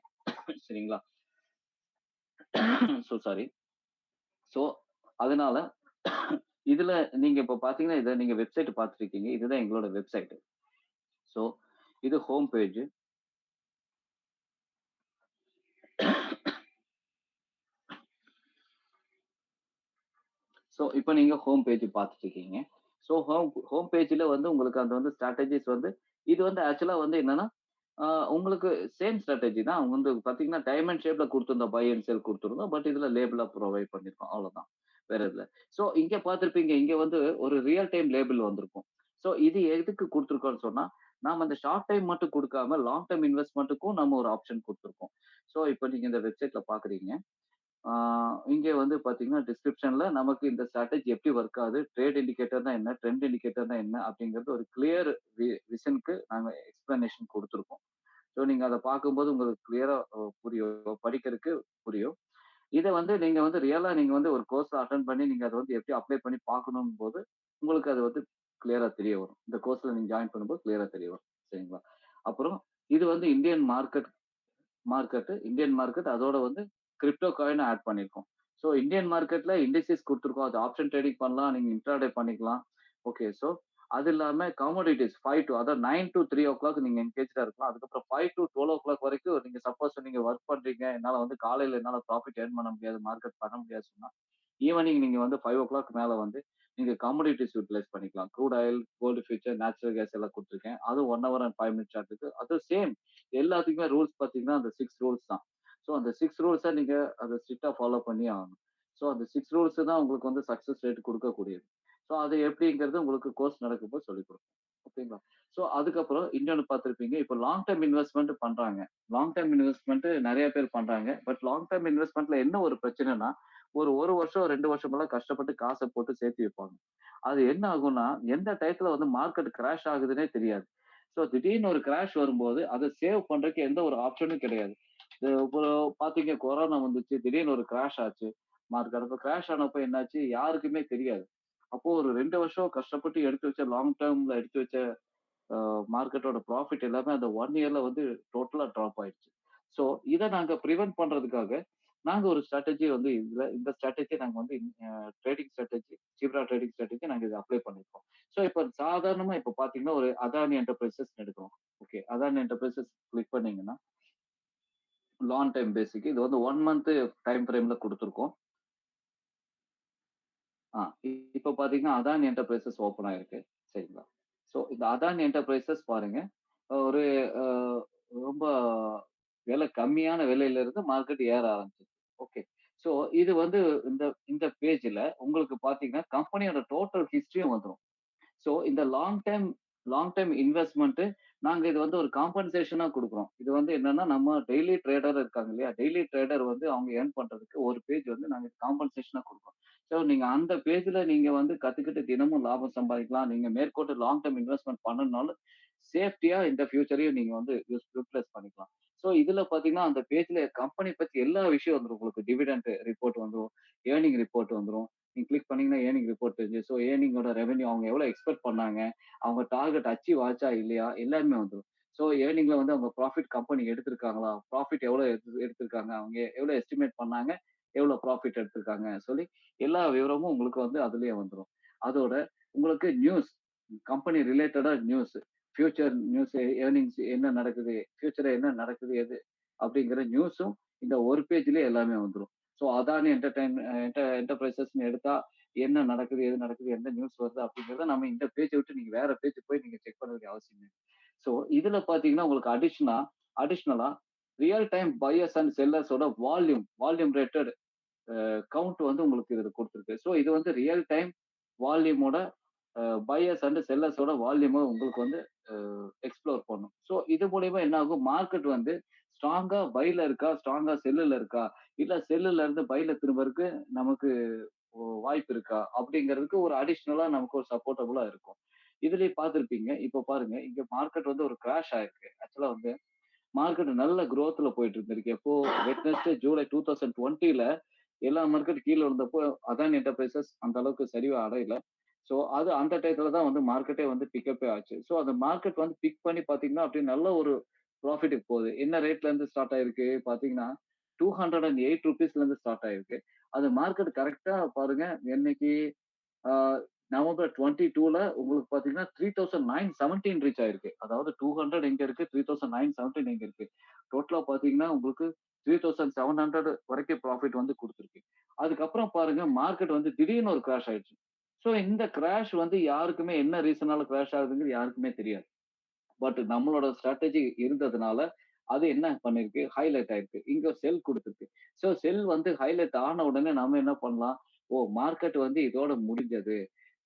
சரிங்களா? சாரி. சோ அதனால இதுல நீங்க இப்ப பார்த்தீங்கன்னா, இத நீங்க வெப்சைட் பார்த்துருக்கீங்க. இதுதான் எங்களோட வெப்சைட். சோ இது ஹோம் பேஜ். சோ இப்ப நீங்க ஹோம் பேஜ் பார்த்துட்டு இருக்கீங்க. சோ ஹோம் பேஜ்ல வந்து உங்களுக்கு அது வந்து ஸ்ட்ராட்டஜிஸ் வந்து இது வந்து ஆக்சுவலா வந்து என்னன்னா, ஆ உங்களுக்கு சேம் ஸ்ட்ராட்டஜி தான். அவங்க வந்து பார்த்தீங்கன்னா, டைமண்ட் ஷேப்ல குடுத்திருந்தோம். பை அண்ட் செல் குடுத்திருந்தோம். பட் இதுல லேபிளா புரொவைட் பண்ணியிருக்கோம். அவ்வளவுதான். வேற இல்ல. சோ இங்க பார்த்திருப்பீங்க. இங்க வந்து ஒரு ரியல் டைம் லேபிள் வந்திருக்கும். சோ இது எதுக்கு குடுத்திருக்கோம்னு சொன்னா, நாம அந்த ஷார்ட் டைம் மட்டும் குடுக்காம, லாங் டெர்ம் இன்வெஸ்ட்மென்ட்க்கும் நம்ம ஒரு ஆப்ஷன் குடுத்திருக்கோம். சோ இப்ப நீங்க இந்த வெப்சைட்ல பார்க்குறீங்க. ஆ இங்க வந்து பார்த்தீங்கன்னா, டிஸ்கிரிப்ஷன்ல நமக்கு இந்த ஸ்ட்ராட்டஜி எப்படி ஒர்க் ஆகுது, ட்ரேட் இண்டிகேட்டர்னா என்ன, ட்ரெண்ட் இண்டிகேட்டர்னா என்ன அப்படிங்கிறது ஒரு கிளியர் விஷனுக்கு நாங்க எக்ஸ்பிளனேஷன் குடுத்திருக்கோம். ஸோ நீங்க அத பார்க்கும்போது உங்களுக்கு கிளியரா புரியும். படிக்கிறதுக்கு புரியும். இத வந்து நீங்க வந்து ரியலா நீங்க வந்து ஒரு கோர்ஸ் அட்டெண்ட் பண்ணி நீங்க அத வந்து எப்படி அப்ளை பண்ணி பார்க்கணும்போது, உங்களுக்கு அது வந்து கிளியரா தெரிய வரும். இந்த கோர்ஸ்ல நீங்க ஜாயின் பண்ணும்போது கிளியரா தெரிய வரும். சரிங்களா? அப்புறம் இது வந்து இந்தியன் மார்க்கெட் அதோட வந்து கிரிப்டோ காயின் ஆட் பண்ணியிருக்கோம். ஸோ இந்தியன் மார்க்கெட்ல இண்டிசஸ் குடுத்துருக்கோம். அது ஆப்ஷன் ட்ரேடிங் பண்ணலாம். நீங்க இன்ட்ராடே பண்ணிக்கலாம். ஓகே. ஸோ அது இல்லாம கமோடிட்டீஸ் 5 டூ அதாவது 9 டூ 3 நீங்க என்கேஜ்டா இருக்கலாம். அதுக்கப்புறம் 5 டூ 12 வரைக்கும் நீங்க சப்போஸ் நீங்க வொர்க் பண்றீங்க. என்னால வந்து காலையில என்னால ப்ராஃபிட் ஏர்ன் பண்ண முடியாது. மார்க்கெட் பண்ண முடியாது சொன்னா, ஈவினிங் நீங்க வந்து 5 மேல வந்து நீங்க கமோடிட்டீஸ் யூட்டிலைஸ் பண்ணிக்கலாம். Crude oil, gold future, natural gas எல்லாம் குடுத்துருக்கேன். அது 1 ஹவர் அண்ட் 5 மினிட் சார்ட்டுக்கு. அது சேம் எல்லாத்துக்குமே ரூல்ஸ் பார்த்தீங்கன்னா, அந்த 6 ரூல்ஸ் தான். ஸோ அந்த 6 ரூல்ஸ நீங்க அத ஸ்ட்ரிக்ட்டா ஃபாலோ பண்ணியே ஆகணும். ஸோ அந்த 6 ரூல்ஸ் தான் உங்களுக்கு வந்து சக்சஸ் ரேட் குடுக்கக்கூடியது. ஸோ அது எப்படிங்கிறது உங்களுக்கு கோர்ஸ் நடக்கும்போது சொல்லிக் குடுப்போம். ஓகேங்களா? ஸோ அதுக்கப்புறம் இன்னொன்னு பார்த்திருப்பீங்க. இப்ப லாங் டெர்ம் இன்வெஸ்ட்மென்ட் பண்றாங்க. லாங் டெர்ம் இன்வெஸ்ட்மென்ட் நெறைய பேர் பண்றாங்க. பட் லாங் டெர்ம் இன்வெஸ்ட்மென்ட்ல என்ன ஒரு பிரச்சனைன்னா, ஒரு 1 வருஷம், 2 வருஷமெல்லாம் கஷ்டப்பட்டு காச போட்டு சேர்த்து வைப்பாங்க. அது என்ன ஆகும்னா, எந்த டயத்துல வந்து மார்க்கெட் கிராஷ் ஆகுதுன்னே தெரியாது. ஸோ திடீர்னு ஒரு கிராஷ் வரும்போது, அத சேவ் பண்றதுக்கு எந்த ஒரு ஆப்ஷனும் கிடையாது. இப்போ பார்த்தீங்க கொரோனா வந்துச்சு. திடீர்னு ஒரு கிராஷ் ஆச்சு. மார்க்கெட். அப்ப கிராஷ் ஆனப்ப என்னாச்சு? யாருக்குமே தெரியாது. அப்போ ஒரு 2 வருஷம் கஷ்டப்பட்டு எடுத்து வச்ச லாங் டெர்ம்ல எடுத்து வச்ச மார்க்கெட்டோட ப்ராஃபிட் எல்லாமே அந்த 1 இயர்ல வந்து டோட்டலா ட்ராப் ஆயிடுச்சு. ஸோ இத நாங்க பிரிவென்ட் பண்றதுக்காக, நாங்க ஒரு ஸ்ட்ராட்டஜி வந்து இந்த ஸ்ட்ராட்டஜிய நாங்க வந்து trading strategy, zebra trading strategy நாங்க இத அப்ளை பண்ணியிருக்கோம். ஸோ இப்ப சாதாரணமா இப்ப பார்த்தீங்கன்னா, ஒரு அதானி என்டர்பிரைசஸ்ன்னு எடுக்கிறோம். ஓகே. அதானி என்டர்பிரைசஸ் கிளிக் பண்ணீங்கன்னா, லாங் டைம் பேசிக் இது வந்து 1 மந்த் டைம் ஃப்ரேம்ல குடுத்துருக்கோம். ஆ இப்ப பார்த்தீங்கன்னா, அதானி என்டர்பிரைசஸ் ஓப்பன் ஆயிருக்கு. சரிங்களா? ஸோ இந்த அதானி என்டர்பிரைசஸ் பாருங்க, ஒரு அ ரொம்ப கம்மியான விலையில இருந்து மார்க்கெட் ஏற ஆரம்பிச்சுது. ஓகே. ஸோ இது வந்து இந்த இந்த பேஜ்ல உங்களுக்கு பார்த்தீங்கன்னா, கம்பெனியோட டோட்டல் ஹிஸ்டரியும் வந்துரும். ஸோ இந்த லாங் டைம் இன்வெஸ்ட்மென்ட் நாங்க இது வந்து ஒரு காம்பன்சேஷனா குடுக்குறோம். இது வந்து என்னன்னா, நம்ம டெய்லி ட்ரேடர் இருக்காங்க இல்லையா? டெய்லி ட்ரேடர் வந்து அவங்க ஏர்ன் பண்றதுக்கு ஒரு பேஜ் வந்து நாங்க காம்பன்சேஷனா குடுக்குறோம். ஸோ நீங்க அந்த பேஜ்ல நீங்க வந்து கத்துக்கிட்டு தினமும் லாபம் சம்பாதிக்கலாம். நீங்க மேற்கொண்டு லாங் டெர்ம் இன்வெஸ்ட்மென்ட் பண்ணணும்னாலும், சேஃப்டியா இந்த ஃபியூச்சரையும் நீங்க வந்து யூட்டிலைஸ் பண்ணிக்கலாம். ஸோ இதுல பார்த்தீங்கன்னா, அந்த பேஜ்ல கம்பெனி பத்தி எல்லா விஷயம் வந்துரும் உங்களுக்கு. டிவிடெண்ட் ரிப்போர்ட் வந்துரும். ஏர்னிங் ரிப்போர்ட் வந்துரும். நீங்க கிளிக் பண்ணீங்கன்னா ஏர்னிங் ரிப்போர்ட் தெரிஞ்சு. ஸோ ஏர்னிங்கோட ரெவென்யூ அவங்க எவ்வளோ எக்ஸ்பெக்ட் பண்ணாங்க? அவங்க டார்கெட் அச்சீவ் ஆச்சா இல்லையா? எல்லாமே வந்துரும். ஸோ ஏர்னிங்ல வந்து அவங்க ப்ராஃபிட் கம்பெனி எடுத்திருக்காங்களா? ப்ராஃபிட் எவ்வளோ எடுத்திருக்காங்க? அவங்க எவ்வளோ எஸ்டிமேட் பண்ணாங்க? எவ்வளோ ப்ராஃபிட் எடுத்திருக்காங்க? சொல்லி எல்லா விவரமும் உங்களுக்கு வந்து அதிலேயே வந்துரும். அதோட உங்களுக்கு நியூஸ், கம்பெனி ரிலேட்டடா நியூஸ், ஃபியூச்சர் நியூஸ், ஏர்னிங்ஸ் என்ன நடக்குது? ஃபியூச்சர்ல என்ன நடக்குது? எது? அப்படிங்கிற நியூஸும் இந்த ஒரு பேஜ்லயே எல்லாமே வந்துரும். ஸோ அதானி என்டர்பிரைசஸ்ன்னு எடுத்தா என்ன நடக்குது? ஏது நடக்குது? எந்த நியூஸ் வருது? அப்படிங்கிறத நம்ம இந்த பேஜ விட்டு நீங்க வேற பேஜ் போய் நீங்க செக் பண்ண வேண்டிய அவசியம் இல்ல. ஸோ இதுல பார்த்தீங்கன்னா, உங்களுக்கு அடிஷனலா ரியல் டைம் பையர்ஸ் அண்ட் செல்லர்ஸோட வால்யூம் ரேட்டட் கவுண்ட் வந்து உங்களுக்கு இதுல குடுத்துருக்கு. ஸோ இது வந்து ரியல் டைம் வால்யூமோட பையர்ஸ் அண்ட் செல்லர்ஸோட வால்யூம உங்களுக்கு வந்து எக்ஸ்ப்ளோர் பண்ணும். ஸோ இது மூலியமா என்ன ஆகும்? மார்க்கெட் வந்து ஸ்ட்ராங்கா பைல இருக்கா? ஸ்ட்ராங்கா செல்லுல இருக்கா? இல்ல செல்லுல இருந்து பைல திரும்பறக்கு நமக்கு வாய்ப்பு இருக்கா? அப்படிங்கிறதுக்கு ஒரு அடிஷனலா நமக்கு ஒரு சப்போர்ட்டபுளா இருக்கும். இதுலயே பார்த்திருப்பீங்க. இப்ப பாருங்க, இங்க மார்க்கெட் வந்து ஒரு கிராஷ் ஆயிருக்கு. ஆக்சுவலா வந்து மார்க்கெட் நல்ல குரோத்ல போயிட்டு இருந்திருக்கு. எப்போ வெட்னஸ்டே ஜூலை 2020ல எல்லா மார்க்கெட் கீழ விழுந்தப்போ அதானி என்டர்பிரைசஸ் அந்த அளவுக்கு சரிவா அடையல. ஸோ அது அந்த டயத்துல தான் வந்து மார்க்கெட்டே வந்து பிக்கப்பே ஆச்சு. ஸோ அந்த மார்க்கெட் வந்து பிக் பண்ணி பார்த்தீங்கன்னா, அப்படியே நல்ல ஒரு ப்ராஃபிட்க்கு போகுது. என்ன ரேட்ல இருந்து ஸ்டார்ட் ஆயிருக்கு பார்த்தீங்கன்னா, ₹208 இருந்து ஸ்டார்ட் ஆயிருக்கு. அது மார்க்கெட் கரெக்ட்டா பாருங்க, என்னைக்கு ஆ நவம்பர் 22ல உங்களுக்கு பார்த்தீங்கன்னா, 3917 ரீச் ஆயிருக்கு. அதாவது 200 எங்க இருக்கு? 3917 எங்க இருக்கு? டோட்டலா பார்த்தீங்கன்னா, உங்களுக்கு 3700 வரைக்கும் ப்ராஃபிட் வந்து குடுத்துருக்கு. அதுக்கப்புறம் பாருங்க மார்க்கெட் வந்து திடீர்னு ஒரு கிராஷ் ஆயிடுச்சு. ஸோ இந்த கிராஷ் வந்து யாருக்குமே என்ன ரீசனால கிராஷ் ஆகுதுங்கிறது யாருக்குமே தெரியாது. பட் நம்மளோட ஸ்ட்ராட்டஜி இருந்ததுனால, அது என்ன பண்ணிருக்கு? ஹைலைட் ஆயிருக்கு. இங்க செல் குடுத்துருக்கு. ஸோ செல் வந்து ஹைலைட் ஆன உடனே நாம என்ன பண்ணலாம்? ஓ! மார்க்கெட் வந்து இதோட முடிஞ்சது.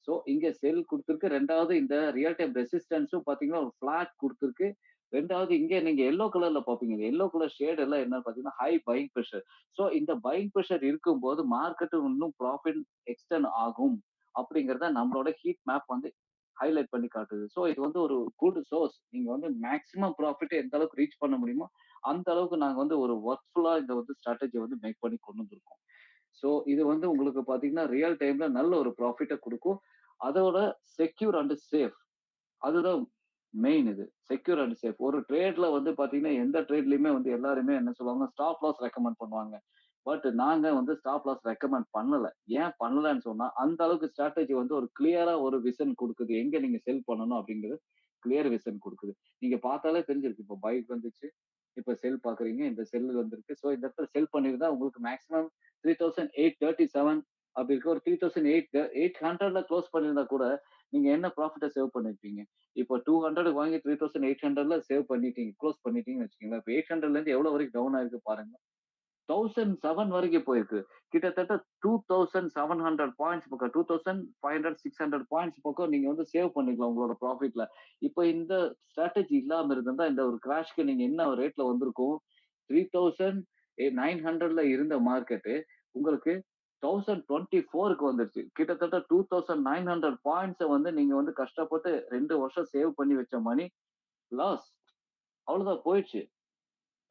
ஸோ இங்க செல் குடுத்திருக்கு. 2வது இந்த ரியல் டைம் ரெசிஸ்டன்ஸும் பார்த்தீங்கன்னா, ஒரு ஃபிளாட் குடுத்திருக்கு. 2வது இங்க நீங்க எல்லோ கலர்ல பார்ப்பீங்க. இந்த எல்லோ கலர் ஷேட் எல்லாம் என்னன்னு பார்த்தீங்கன்னா, ஹை பையிங் பிரஷர். ஸோ இந்த பையிங் பிரஷர் இருக்கும்போது மார்க்கெட் இன்னும் ப்ராஃபிட் எக்ஸ்டெண்ட் ஆகும். அப்படிங்கிறத நம்மளோட ஹீட் மேப் வந்து ஹைலைட் பண்ணி காட்டுது. ஸோ இது வந்து ஒரு குட் சோர்ஸ். நீங்க வந்து மேக்ஸிமம் ப்ராஃபிட்ட எந்த அளவுக்கு ரீச் பண்ண முடியுமோ, அந்த அளவுக்கு நாங்க வந்து ஒரு வொர்க்ஃபுல்லா இந்த வந்து ஸ்ட்ராட்டஜிய வந்து மேக் பண்ணி கொண்டு வந்திருக்கோம். ஸோ இது வந்து உங்களுக்கு பார்த்தீங்கன்னா, ரியல் டைம்ல நல்ல ஒரு ப்ராஃபிட்ட குடுக்கும். அதோட செக்யூர் அண்ட் சேஃப். அதுதான் மெயின் இது. Secure and safe. ஒரு ட்ரேட்ல வந்து பார்த்தீங்கன்னா, எந்த ட்ரேட்லயுமே வந்து எல்லாருமே என்ன சொல்லுவாங்க, ஸ்டாப் லாஸ் ரெக்கமெண்ட் பண்ணுவாங்க. பட் நாங்க வந்து ஸ்டாப் லாஸ் ரெக்கமெண்ட் பண்ணல. ஏன் பண்ணலன்னு சொன்னா, அந்த அளவுக்கு ஸ்ட்ராட்டஜி வந்து ஒரு கிளியரா ஒரு விசன் குடுக்குது. எங்க நீங்க செல் பண்ணணும் அப்படிங்கிறது கிளியர் விசன் குடுக்குது. நீங்க பார்த்தாலே தெரிஞ்சிருக்கு. இப்போ பை வந்துச்சு. இப்ப செல் பார்க்குறீங்க. இந்த செல் வந்திருக்கு. ஸோ இந்த இடத்துல செல் பண்ணியிருந்தா உங்களுக்கு மேக்ஸிமம் 3837 அப்படி இருக்கு. ஒரு 3800ல குளோஸ் பண்ணியிருந்தா கூட, நீங்க என்ன ப்ராஃபிட்ட சேவ் பண்ணியிருப்பீங்க? இப்போ 200க்கு வாங்கி 3800ல சேவ் பண்ணிட்டீங்க. குளோஸ் பண்ணிட்டீங்கன்னு வச்சுக்கங்களேன். இப்ப 800லேருந்து எவ்வளோ வரைக்கும் டவுன் ஆயிருக்கு பாருங்க. 1007 வரைக்கும் போயிருக்கு. கிட்டத்தட்ட 2700 பாயிண்ட்ஸ் பக்கம் 2500, 600 பாயிண்ட்ஸ் பக்கம் நீங்க வந்து சேவ் பண்ணிக்கலாம் உங்களோட ப்ராஃபிட்ல. இப்ப இந்த ஸ்ட்ராட்டஜி இல்லாம இருந்திருந்தா இந்த ஒரு கிராஷ்க்கு நீங்க என்ன ரேட்ல வந்திருக்கும்? 3900ல இருந்த மார்க்கெட்டு உங்களுக்கு 1024க்கு வந்துருச்சு. கிட்டத்தட்ட 2900 பாயிண்ட்ஸ வந்து நீங்க வந்து கஷ்டப்பட்டு 2 வருஷம் சேவ் பண்ணி வச்ச மணி லாஸ். அவ்வளவுதான் போயிடுச்சு.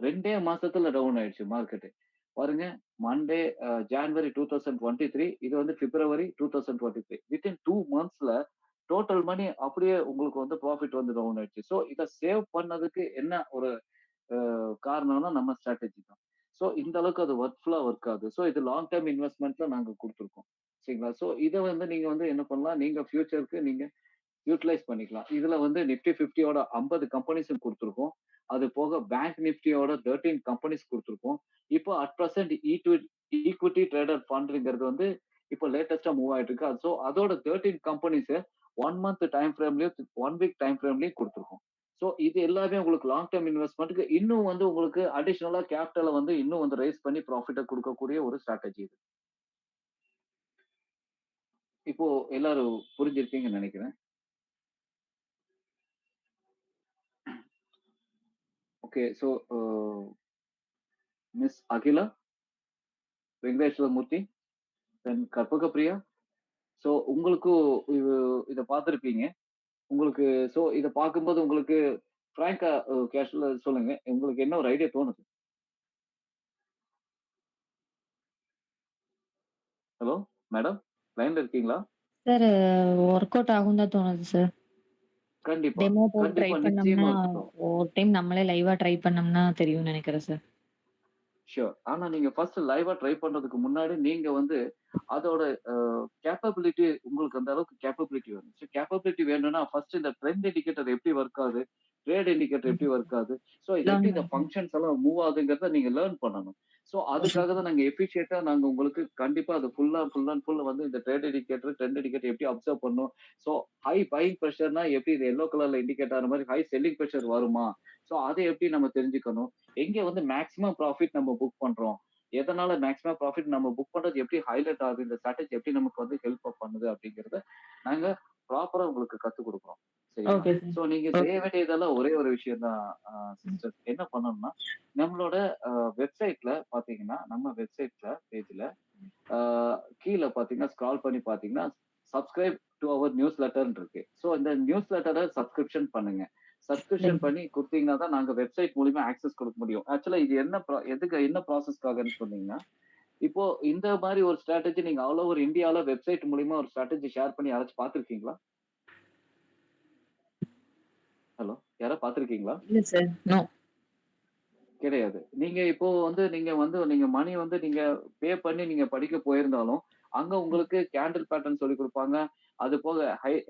2 மாசத்துல டவுன் ஆயிடுச்சு மார்க்கெட். பாருங்க மண்டே ஜான்வரி 2023 இது வந்து பிப்ரவரி 2023. வித்தின் 2 மந்த்ஸ்ல டோட்டல் மணி அப்படியே உங்களுக்கு வந்து ப்ராஃபிட் வந்து டவுன் ஆயிடுச்சு. ஸோ இத சேவ் பண்ணதுக்கு என்ன ஒரு காரணம்னா நம்ம ஸ்ட்ராட்டஜி தான். ஸோ இந்த அளவுக்கு அது ஒர்க்ஃபுல்லா ஒர்க் ஆகுது. ஸோ இது லாங் டெர்ம் இன்வெஸ்ட்மெண்ட்ல நாங்க குடுத்துருக்கோம். சரிங்களா? ஸோ இத வந்து நீங்க வந்து என்ன பண்ணலாம், நீங்க ஃபியூச்சர்க்கு நீங்க யூட்டிலைஸ் பண்ணிக்கலாம். இதுல வந்து நிஃப்டி 50யோட 50 கம்பெனிஸும் குடுத்துருக்கோம். அது போக பேங்க் நிஃப்டியோட 13 கம்பெனிஸ் குடுத்துருக்கோம். இப்போ அட் பிரசன்ட் ஈக்விட்டி ட்ரேடர் ஃபண்ட்ங்கிறது வந்து இப்போ லேட்டஸ்ட்டா மூவ் ஆயிட்டு இருக்கு. ஸோ அதோட 13 கம்பெனிஸ 1 மந்த் டைம் ஃப்ரேம்லயும், 1 வீக் டைம் ஃப்ரேம்லயும் குடுத்துருக்கோம். ஸோ இது எல்லாமே உங்களுக்கு லாங் டெர்ம் இன்வெஸ்ட்மென்ட்க்கு இன்னும் வந்து உங்களுக்கு அடிஷனலா கேப்பிட்டல வந்து இன்னும் வந்து ரைஸ் பண்ணி ப்ராஃபிட்ட குடுக்கக்கூடிய ஒரு ஸ்ட்ராட்டஜி இது. இப்போ எல்லாரும் புரிஞ்சிருப்பீங்கன்னு நெனைக்கிறேன். ஓகே. ஸோ மிஸ் அகிலா, வெங்கடேஸ்வரமூர்த்தி, தென் கற்பகப்பிரியா. ஸோ உங்களுக்கும் இத பார்த்திருப்பீங்க. உங்களுக்கு ஸோ இத பார்க்கும்போது உங்களுக்கு ஃப்ராங்க்கா கேஷுவலா சொல்லுங்க. உங்களுக்கு என்ன ஒரு ஐடியா தோணுது? ஹலோ மேடம், லைன்ல இருக்கீங்களா? சார் ஒர்க் அவுட் ஆகும் தான் தோணுது சார். கண்டிப்பா, டெமோ போட்டு ட்ரை கண்டிப்பா பண்ணோம்னா, நிச்சயமா இருக்கட்டும். ஒரு டைம் நம்மளே லைவா ட்ரை பண்ணோம்னா தெரியும்னு நெனைக்கிறேன் சார். ஷூர். ஆனா நீங்க ஃபர்ஸ்ட் லைவா ட்ரை பண்றதுக்கு முன்னாடி நீங்க வந்து அதோட கேப்பபிலிட்டி உங்களுக்கு அந்த அளவுக்கு கேப்பபிலிட்டி வேணும். ஸோ கேப்பபிலிட்டி வேணும்னா ஃபர்ஸ்ட் இந்த ட்ரெண்ட் இண்டிகேட்டர் எப்படி ஒர்க் ஆகுது? ட்ரேட் இண்டிகேட்டர் எப்படி ஒர்க் ஆகுது? ஸோ இது லேர்ன் எப்படி இந்த பண்ணணும். ஃபங்ஷன்ஸ் எல்லாம் மூவ் ஆகுதுங்கிறத நீங்க லேர்ன் பண்ணணும். ஸோ ஓகே அதுக்காக சார். தான் நாங்க எஃபிஷியன்ட்டா நாங்க உங்களுக்கு கண்டிப்பா அது ஃபுல் அண்ட் ஃபுல் வந்து இந்த ட்ரேட் இண்டிகேட்டர், ட்ரெண்ட் இண்டிகேட்டர் எப்படி அப்சர்வ் பண்ணும்? ஸோ ஹை பையிங் பிரஷர்னா எப்படி இது எல்லோ கலர்ல இண்டிகேட் ஆகுற மாரி ஹை செல்லிங் பிரஷர் வருமா? ஸோ அத எப்படி நம்ம தெரிஞ்சுக்கணும்? எங்க வந்து மேக்ஸிமம் ப்ராஃபிட் நம்ம புக் பண்றோம்? எதனால மேக்ஸிமம் ப்ராஃபிட் நம்ம புக் பண்றது எப்படி ஹைலைட் ஆகுது? இந்த ஸ்ட்ராட்டஜி எப்படி நமக்கு வந்து ஹெல்ப் பண்ணுது? அப்படிங்கிறத நாங்க ப்ராப்பரா உங்களுக்கு கத்துக் குடுக்குறோம். சரிங்களா? Okay sir. ஸோ நீங்க செய்ய ஓகே. வேண்டியதெல்லாம் ஒரே ஒரு விஷயம் தான் ம். சிஸ்டர். என்ன பண்ணணும்னா, நம்மளோட வெப்சைட்ல பாத்தீங்கன்னா, நம்ம வெப்சைட்ல பேஜ்ல ஆ கீழ பாத்தீங்கன்னா, ஸ்க்ரால் பண்ணி பாத்தீங்கன்னா, சப்ஸ்கிரைப் டூ அவர் நியூஸ் லெட்டர்ன்னு இருக்கு. ஸோ இந்த நியூஸ் லெட்டர சப்ஸ்கிரிப்ஷன் பண்ணுங்க. சப்ஸ்கிரிப்ஷன் சரிங்க. பண்ணி குடுத்தீங்கன்னா தான் நாங்க வெப்சைட் மூலியமா ஆக்சஸ் குடுக்க முடியும். ஆக்சுவலா இது எதுக்கு என்ன ப்ராசஸ்க்காகன்னு சொன்னீங்கன்னா, இப்போ இந்த மாரி ஒரு ஸ்ட்ராட்டஜி நீங்க ஆல் ஓவர் இந்தியால வெப்சைட் மூலியமா ஒரு ஸ்ட்ராட்டஜி ஷேர் பண்ணி யாராச்சும் பார்த்திருக்கீங்களா? ஹலோ, யாராவது பார்த்திருக்கீங்களா? இல்ல சார். நோ. கிடையாது. நீங்க இப்போ வந்து நீங்க மணி வந்து நீங்க பே பண்ணி நீங்க படிக்க போயிருந்தாலும், அங்க உங்களுக்கு கேண்டில் பேட்டர்ன் சொல்லிக் குடுப்பாங்க. அது போக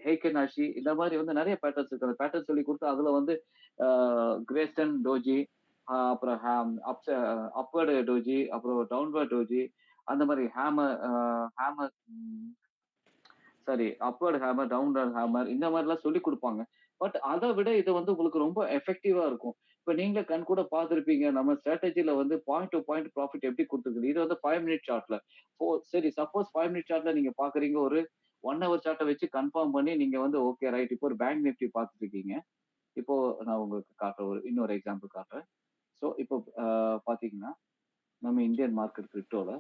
ஹெய்கெனாஷி இந்த மாரி வந்து நெறைய பேட்டர்ன்ஸ் இருக்கு. அந்த பேட்டர்ன் சொல்லிக் குடுத்து அதுல வந்து ஆ கிரேஸ்டன் டோஜி, அப்புறம் அப்வர்ட் டோஜி, அப்புறம் டவுன்வர்ட் டோஜி அந்த மாரி hammer sorry upward hammer, downward hammer இந்த மாரிலாம் சொல்லிக் குடுப்பாங்க. பட் அத விட இது வந்து உங்களுக்கு ரொம்ப எஃபெக்டிவா இருக்கும். இப்ப நீங்களே கண்கூட பார்த்திருப்பீங்க. நம்ம ஸ்ட்ராட்டஜில வந்து பாயிண்ட் டூ பாயிண்ட் ப்ராஃபிட் எப்படி குடுத்துருக்குது. இது வந்து 5 மினிட் சார்ட்ல. சரி சப்போஸ் 5 மினிட் சார்ட்ல நீங்க பார்க்குறீங்க. ஒரு 1 ஹவர் சார்ட்ட வச்சு கன்ஃபார்ம் பண்ணி நீங்க வந்து ஓகே ரைட். இப்போ ஒரு பேங்க் நிஃப்டி பார்த்துட்டு இருக்கீங்க. இப்போ நான் உங்களுக்கு காட்டுறேன். இன்னொரு எக்ஸாம்பிள் காட்டுறேன். ஸோ இப்போ பார்த்தீங்கன்னா, நம்ம இந்தியன் மார்க்கெட் கிரிப்டோல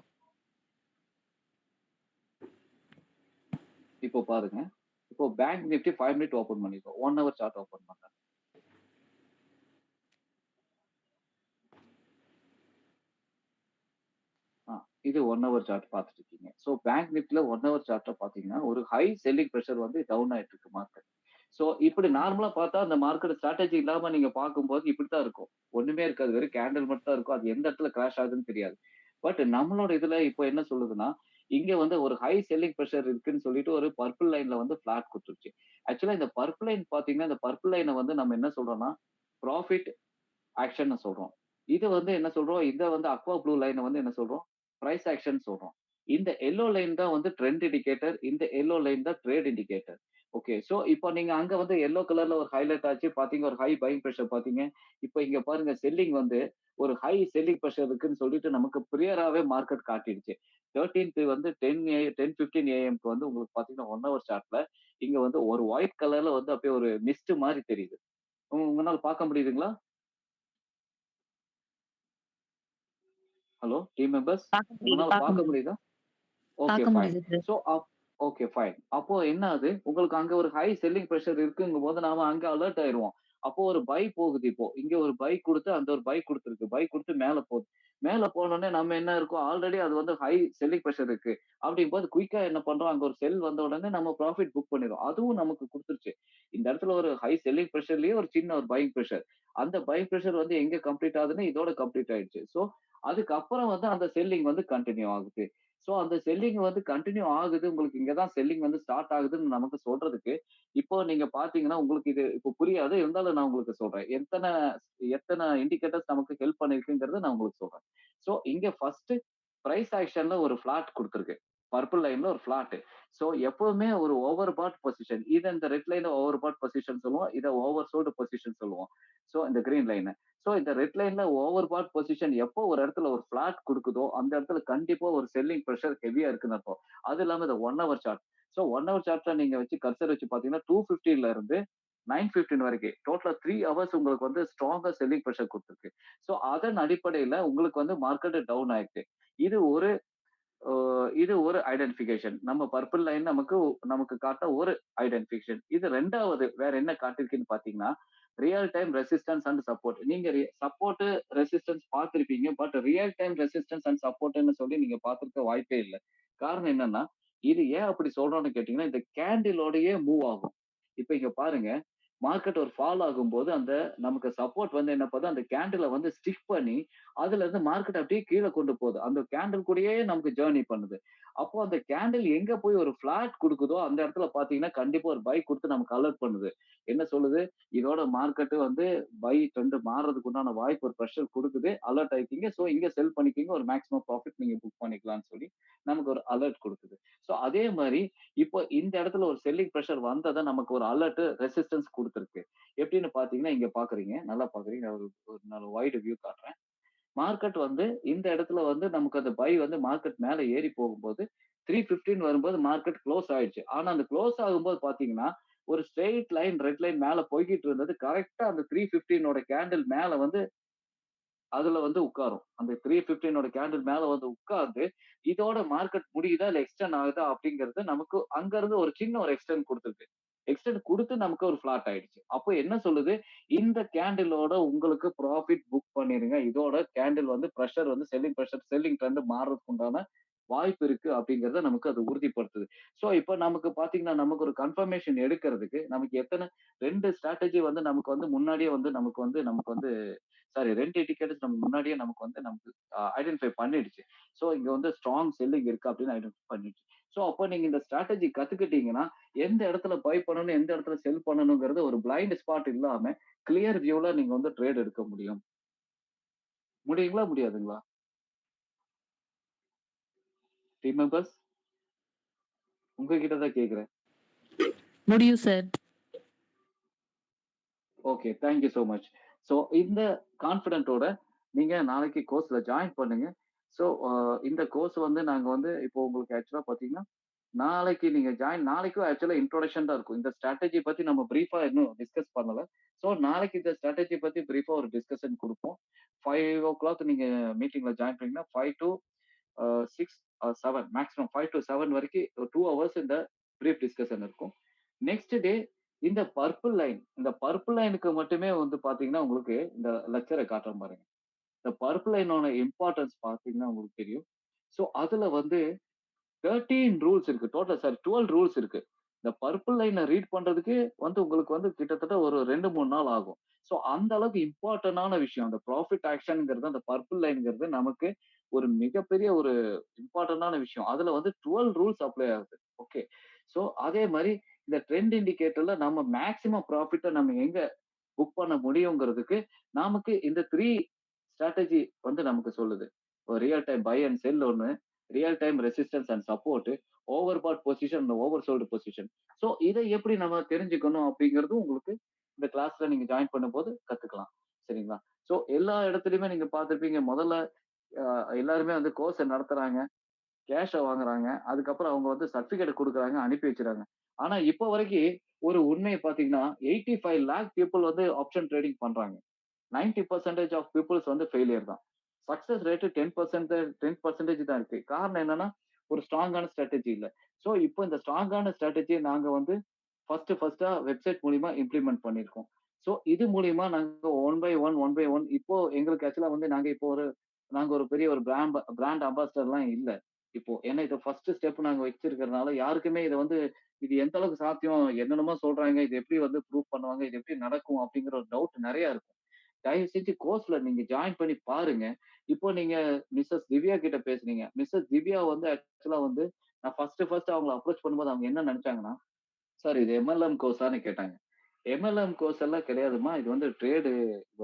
இப்போ பாருங்க. இப்போ பேங்க் நிஃப்டி 5 மினிட் ஓப்பன் பண்ணிருக்கோம். 1 ஹவர் சார்ட் ஓப்பன் பண்றேன். ஆ இது 1 ஹவர் சார்ட் பார்த்துட்டு இருக்கீங்க. ஸோ பேங்க் நிஃப்டில 1 ஹவர் சார்ட்ட பார்த்தீங்கன்னா, ஒரு ஹை செல்லிங் பிரஷர் வந்து டவுன் ஆயிட்டு இருக்கு மார்க்கெட். ஸோ இப்படி நார்மலா பார்த்தா அந்த மார்க்கெட் ஸ்ட்ராட்டஜி இல்லாம நீங்க பார்க்கும்போது இப்படித்தான் இருக்கும். ஒண்ணுமே இருக்காது. வெறும் கேண்டில் மட்டும் தான் இருக்கும். அது எந்த இடத்துல கிராஷ் ஆகுதுன்னு தெரியாது. பட் நம்மளோட இதுல இப்போ என்ன சொல்லுதுன்னா, இங்க வந்து ஒரு ஹை செல்லிங் பிரஷர் இருக்குன்னு சொல்லிட்டு ஒரு பர்பிள் லைன்ல வந்து ஃபிளாட் குடுத்துருச்சு. ஆக்சுவலா இந்த பர்பிள் லைன் பார்த்தீங்கன்னா, இந்த பர்பிள் லைன வந்து நம்ம என்ன சொல்றோம்னா, ப்ராஃபிட் ஆக்ஷன்னு சொல்றோம். இது வந்து என்ன சொல்றோம், இத வந்து அக்வா ப்ளூ லைன வந்து என்ன சொல்றோம், பிரைஸ் ஆக்ஷன் சொல்றோம். இந்த எல்லோ லைன் தான் வந்து ட்ரெண்ட் இண்டிகேட்டர். இந்த எல்லோ லைன் தான் ட்ரேட் இண்டிகேட்டர். ஓகே. சோ இப்போ நீங்க அங்க வந்து எல்லோ கலர்ல ஒரு ஹைலைட் ஆச்சு பார்த்தீங்க, ஒரு ஹை பையிங் பிரஷர் பார்த்தீங்க. இப்ப இங்க பாருங்க செல்லிங் வந்து ஒரு ஹை செல்லிங் பிரஷர் இருக்குன்னு சொல்லிட்டு நமக்கு பிரியராவே மார்க்கெட் காட்டிடுச்சு. 13th வந்து 10:15 ஏஎம்க்கு வந்து உங்களுக்கு பார்த்தீங்கன்னா 1 ஹவர் சார்ட்ல இங்க வந்து ஒரு ஒயிட் கலர்ல வந்து அப்படியே ஒரு மிஸ்ட் மாரி தெரியுது. உங்கனால பார்க்க முடியுதுங்களா? Hello team members. பார்க்க முடியுது, உங்கனால பார்க்க பார்க்க முடியுது. முடியுதா? ஓகே பார்க்க ஃபைன். முடியுது சார். So okay fine. அப்போ என்ன ஆகுது? உங்களுக்கு அங்க ஒரு ஹை செல்லிங் பிரஷர் இருக்குங்கும்போது நாம அங்க அலர்ட் ஆயிருவோம். அப்போ ஒரு பை போகுது இப்போ. இங்க ஒரு பை குடுத்து, அந்த ஒரு பை குடுத்திருக்கு. பை குடுத்து மேல போகுது. மேல போனோனே நம்ம என்ன இருக்கும், ஆல்ரெடி அது வந்து ஹை செல்லிங் பிரஷர் இருக்கு. அப்படிங்கும்போது குயிக்கா என்ன பண்றோம், அங்க ஒரு செல் வந்த உடனே நம்ம ப்ராஃபிட் புக் பண்ணிடுறோம். அதுவும் நமக்கு குடுத்துருச்சு. இந்த இடத்துல ஒரு ஹை செல்லிங் பிரஷர்லயே ஒரு சின்ன ஒரு பையிங் பிரஷர். அந்த பையிங் பிரஷர் வந்து எங்க கம்ப்ளீட் ஆகுதுன்னா, இதோட கம்ப்ளீட் ஆயிடுச்சு. ஸோ அதுக்கப்புறம் வந்து அந்த செல்லிங் வந்து கன்டின்யூ ஆகுது. ஸோ அந்த செல்லிங் வந்து கன்டின்யூ ஆகுது. உங்களுக்கு இங்க தான் செல்லிங் வந்து ஸ்டார்ட் ஆகுதுன்னு நமக்கு சொல்றதுக்கு, இப்போ நீங்க பார்த்தீங்கன்னா, உங்களுக்கு இது இப்போ புரியாது. இருந்தாலும் நான் உங்களுக்கு சொல்றேன். எத்தன எத்தன இண்டிகேட்டர்ஸ் நமக்கு ஹெல்ப் பண்ணியிருக்குங்கிறத நான் உங்களுக்கு சொல்றேன். ஸோ இங்க ஃபர்ஸ்ட் பிரைஸ் ஆக்ஷன்ல ஒரு ஃபிளாட் குடுத்திருக்கு. பர்பிள் லைன்ல ஒரு ஃபிளாட். ஸோ எப்பவுமே ஒரு ஓவர் பாட் பொசிஷன். இத இந்த ரெட் லைன்ல ஓவர் பாட் பொசிஷன் சொல்லுவோம். இத ஓவர் சோல்டு பொசிஷன் சொல்லுவோம். ஸோ இந்த கிரீன் லைன். ஸோ இந்த ரெட் லைன்ல ஓவர் பாட் பொசிஷன் எப்போ ஒரு இடத்துல ஒரு ஃபிளாட் குடுக்குதோ, அந்த இடத்துல கண்டிப்பா ஒரு செல்லிங் பிரஷர் ஹெவியா இருக்குன்னு அர்த்தம். அது இல்லாம இந்த 1 ஹவர் சார்ட். ஸோ 1 ஹவர் சார்ட்ல நீங்க வச்சு கர்சர் வச்சு பார்த்தீங்கன்னா, 215ல இருந்து 9:15 வரைக்கும் டோட்டலா 3 ஹவர்ஸ் உங்களுக்கு வந்து ஸ்ட்ராங்கா செல்லிங் பிரஷர் குடுத்திருக்கு. ஸோ அதன் அடிப்படையில உங்களுக்கு வந்து மார்க்கெட் டவுன் ஆயிருக்கு. இது ஒரு அ இது ஒரு ஐடென்டிஃபிகேஷன். நம்ம பர்பிள் லைன் நமக்கு நமக்கு காட்ட ஒரு ஐடென்டிஃபிகேஷன். இது 2வது வேற என்ன காட்டியிருக்குன்னு பார்த்தீங்கன்னா, real time resistance and support. நீங்க சப்போர்ட், ரெசிஸ்டன்ஸ் பார்த்திருப்பீங்க. But real time resistance and சப்போர்ட்ன்னு சொல்லி நீங்க பார்த்திருக்க வாய்ப்பே இல்ல. காரணம் என்னன்னா, இது ஏன் அப்படி சொல்றோம்னு கேட்டீங்கன்னா, இந்த கேண்டிலோடயே மூவ் ஆகும். இப்ப இங்க பாருங்க, மார்க்கெட் ஒரு ஃபால் ஆகும்போது அந்த நமக்கு சப்போர்ட் வந்து என்ன பண்ணுது, அந்த கேண்டில வந்து ஸ்டிக் பண்ணி, அதுல இருந்து மார்க்கெட் அப்படியே கீழ கொண்டு போகுது. அந்த கேண்டில் கூடயே நமக்கு ஜர்னி பண்ணுது. அப்போ அந்த கேண்டில் எங்க போய் ஒரு ஃபிளாட் குடுக்குதோ, அந்த இடத்துல பார்த்தீங்கன்னா, கண்டிப்பா ஒரு பை குடுத்து நமக்கு அலர்ட் பண்ணுது. என்ன சொல்லுது? இதோட மார்க்கெட் வந்து பை ட்ரெண்ட் மாறுறதுக்கு உண்டான வாய்ப்பு ஒரு பிரஷர் குடுக்குது. அலர்ட் ஆயிட்டீங்க. சோ இங்க செல் பண்ணிக்கங்க. ஒரு மேக்ஸிமம் ப்ராஃபிட் நீங்க புக் பண்ணிக்கலாம்னு சொல்லி நமக்கு ஒரு அலர்ட் குடுக்குது. சோ அதே மாரி இப்போ இந்த இடத்துல ஒரு செல்லிங் பிரஷர் வந்தத நமக்கு ஒரு அலர்ட், ரெசிஸ்டன்ஸ் குடுத்திருக்கு. எப்படின்னு பார்த்தீங்கன்னா, இங்க பார்க்குறீங்க. நல்லா பார்க்குறீங்க. நான் ஒரு ஒரு நான் வைட் வியூ காட்டுறேன். மார்க்கெட் வந்து இந்த இடத்துல வந்து நமக்கு அந்த பை வந்து மார்க்கெட் மேல ஏறி போகும்போது 315 வரும்போது மார்க்கெட் க்ளோஸ் ஆயிடுச்சு. ஆனா அந்த க்ளோஸ் ஆகும்போது பார்த்தீங்கன்னா, ஒரு ஸ்ட்ரெய்ட் லைன், ரெட் லைன் மேல போய்க்கிட்டு இருந்தது. கரெக்ட்டா அந்த 315 கேண்டில் மேல வந்து அதுல வந்து உட்காரும். அந்த 315 கேண்டில் மேல வந்து உட்கார்ந்து, இதோட மார்க்கெட் முடியுதா? இல்ல எக்ஸ்டெண்ட் ஆகுதா? அப்படிங்கிறது நமக்கு அங்க இருந்து ஒரு சின்ன ஒரு எக்ஸ்டெண்ட் குடுத்திருக்கு. எக்ஸ்டெண்ட் குடுத்து நமக்கு ஒரு ஃபிளாட் ஆயிடுச்சு. அப்போ என்ன சொல்லுது? இந்த கேண்டிலோட உங்களுக்கு ப்ராஃபிட் புக் பண்ணிருங்க. இதோட கேண்டில் வந்து பிரஷர் வந்து செல்லிங் பிரஷர், செல்லிங் ட்ரெண்ட் மாறுறதுக்கு உண்டான வாய்ப்பு இருக்கு அப்படிங்கிறத நமக்கு அது உறுதிப்படுத்துது. சோ இப்ப நமக்கு பார்த்தீங்கன்னா, நமக்கு ஒரு கன்ஃபர்மேஷன் எடுக்கிறதுக்கு நமக்கு எத்தன 2 ஸ்ட்ராட்டஜி வந்து நமக்கு வந்து முன்னாடியே வந்து நமக்கு வந்து சாரி 2 இண்டிகேட்டர்ஸ் நம்ம முன்னாடியே நமக்கு வந்து நமக்கு ஐடென்டிஃபை பண்ணிடுச்சு. சோ இங்க வந்து ஸ்ட்ராங் செல்லிங் இருக்கு அப்படின்னு ஐடென்டிஃபை பண்ணிடுச்சு. சோ அப்போ நீங்க இந்த ஸ்ட்ராட்டஜி கத்துக்கிட்டீங்கன்னா, எந்த இடத்துல பை பண்ணணும், எந்த இடத்துல செல் பண்ணணுங்கிறது ஒரு பிளைண்ட் ஸ்பாட் இல்லாம கிளியர் வியூல நீங்க வந்து ட்ரேட் எடுக்க முடியும். முடியுங்களா? முடியாதுங்களா? டீம் மெம்பர்ஸ் உங்ககிட்ட தான் கேட்கிறேன். முடியும் sir. Okay. Thank you so much. So இந்த கான்ஃபிடென்ட்டோட நீங்க நாளைக்கு கோர்ஸ்ல ஜாயின் பண்ணுங்க. ஸோ இந்த கோர்ஸ் வந்து நாங்க வந்து இப்போ உங்களுக்கு ஆக்சுவலா பார்த்தீங்கன்னா, நாளைக்கு நீங்க நாளைக்கும் ஆக்சுவலா இன்ட்ரோடக்ஷன் தான் இருக்கும். இந்த ஸ்ட்ராட்டஜி பத்தி நம்ம பிரீஃபா இன்னும் டிஸ்கஸ் பண்ணல. ஸோ நாளைக்கு இந்த ஸ்ட்ராட்டஜி பத்தி பிரீஃபா ஒரு டிஸ்கஷன் குடுப்போம். 5:00 நீங்க மீட்டிங்ல ஜாயின் பண்ணீங்கன்னா 5 டூ 6 ஆர் 7 மேக்ஸிமம் 5 டூ 7 வரைக்கும் 2 ஹவர்ஸ் இந்த பிரீஃப் டிஸ்கஷன் இருக்கும். நெக்ஸ்ட் டே இந்த பர்பிள் லைனுக்கு மட்டுமே வந்து பாத்தீங்கன்னா, உங்களுக்கு இந்த லெக்சர காட்டுறேன் பாருங்க. இந்த பர்பிள் லைனோட இம்பார்ட்டன்ஸ் பாத்தீங்கன்னா உங்களுக்கு தெரியும். ஸோ அதுல வந்து 13 ரூல்ஸ் இருக்கு. டோட்டல் சாரி 12 ரூல்ஸ் இருக்கு. இந்த பர்பிள் லைன ரீட் பண்றதுக்கு வந்து உங்களுக்கு வந்து கிட்டத்தட்ட ஒரு 2, 3 நாள் ஆகும். ஸோ அந்த அளவுக்கு இம்பார்ட்டன்டான விஷயம். அந்த ப்ராஃபிட் ஆக்ஷன்ங்கிறது அந்த பர்பிள் லைன்ங்கிறது நமக்கு ஒரு மிகப்பெரிய ஒரு இம்பார்ட்டன்டான விஷயம். அதுல வந்து 12 ரூல்ஸ் அப்ளை ஆகுது. ஓகே. ஸோ அதே மாரி இந்த ட்ரெண்ட் இண்டிகேட்டர்ல நம்ம மேக்ஸிமம் ப்ராஃபிட்ட நம்ம எங்க புக் பண்ண முடியுங்கிறதுக்கு, நமக்கு இந்த 3 ஸ்ட்ராட்டஜி வந்து நமக்கு சொல்லுது. ஒரு ரியல் டைம் பை அண்ட் செல் ஒண்ணு, real time resistance and support, over pot position, over sold position. So இதை எப்படி நம்ம தெரிஞ்சுக்கணும் அப்படிங்கிறதும் உங்களுக்கு இந்த கிளாஸ்ல நீங்க ஜாயின் பண்ணும்போது கத்துக்கலாம். சரிங்களா? ஸோ எல்லா இடத்துலயுமே நீங்க பார்த்திருப்பீங்க. முதல்ல எல்லாருமே வந்து கோர்ஸ நடத்துறாங்க. கேஷ வாங்குறாங்க. அதுக்கப்புறம் அவங்க வந்து சர்டிபிகேட் குடுக்குறாங்க, அனுப்பி வச்சுறாங்க. ஆனா இப்ப வரைக்கும் ஒரு உண்மைய பார்த்தீங்கன்னா, 85 லேக் பீப்பிள் வந்து ஆப்ஷன் ட்ரேடிங் பண்றாங்க. 90% ஆஃப் பீப்பிள்ஸ் வந்து ஃபெயிலியர் தான். சக்சஸ் ரேட் 10% தான் இருக்கு. காரணம் என்னன்னா, ஒரு ஸ்ட்ராங்கான ஸ்ட்ராட்டஜி இல்ல. சோ இப்போ இந்த ஸ்ட்ராங்கான ஸ்ட்ராட்டஜிய நாங்க வந்து ஃபர்ஸ்ட்டா வெப்சைட் மூலியமா இம்ப்ளிமெண்ட் பண்ணியிருக்கோம். ஸோ இது மூலியமா நாங்க one by one, one by one இப்போ எங்களுக்கு ஆக்சுவலா வந்து நாங்க ஒரு பெரிய ஒரு பிராண்ட் அம்பாசிடர்லாம் இல்ல. இப்போ ஏன்னா இது ஃபர்ஸ்ட் ஸ்டெப் நாங்க வச்சிருக்கிறதுனால யாருக்குமே இத வந்து இது எந்த அளவுக்கு சாத்தியம்? என்னென்னமோ சொல்றாங்க. இது எப்படி வந்து ப்ரூவ் பண்ணுவாங்க? இது எப்படி நடக்கும்? அப்படிங்கிற ஒரு டவுட் நெறைய இருக்கும். தயவு செஞ்சு கோர்ஸ்ல நீங்க ஜாயின் பண்ணி பாருங்க. இப்போ நீங்க மிஸ்ஸஸ் திவ்யா கிட்ட பேசுனீங்க. மிஸ்ஸஸ் திவ்யா வந்து ஆக்சுவலா வந்து நான் ஃபர்ஸ்ட் அவங்கள அப்ரோச் பண்ணும்போது அவங்க என்ன நெனச்சாங்கன்னா, சார் இது எம்எல்எம் கோர்ஸான்னு கேட்டாங்க. எம்எல்எம் கோர்ஸ் எல்லாம் கிடையாதும்மா. இது வந்து இது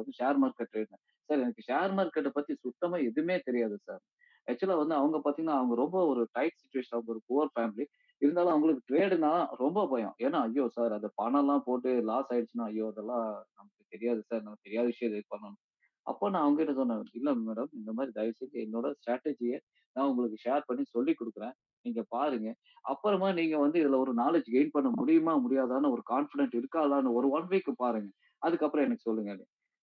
வந்து ஷேர் மார்க்கெட் ட்ரேட்னேன். சார் எனக்கு ஷேர் மார்க்கெட்ட பத்தி சுத்தமா எதுவுமே தெரியாது சார். ஆக்சுவலா வந்து அவங்க பார்த்தீங்கன்னா, அவங்க ரொம்ப ஒரு டைட் சிச்சுவேஷன். அவங்க ஒரு புவர் ஃபேமிலி. இருந்தாலும் அவங்களுக்கு ட்ரேடுனா ரொம்ப பயம். ஏன்னா, ஐயோ! சார் அது பணம்லாம் போட்டு லாஸ் ஆயிடுச்சுன்னா, ஐயோ! அதெல்லாம் நமக்கு தெரியாது சார். நமக்கு தெரியாத விஷயம் இது பண்ணணும். அப்போ நான் அவங்ககிட்ட சொன்னேன். இல்ல மேடம், இந்த மாரி தயவு செஞ்சு என்னோட ஸ்ட்ராட்டஜிய நான் உங்களுக்கு ஷேர் பண்ணி சொல்லிக் குடுக்குறேன். நீங்க பாருங்க. அப்புறமா நீங்க வந்து இதுல ஒரு நாலேட்ஜ் கெயின் பண்ண முடியுமா? முடியாதான்னு ஒரு கான்ஃபிடென்ட் இருக்காதான்னு ஒரு 1 வீக் பாருங்க. அதுக்கப்புறம் எனக்கு சொல்லுங்க.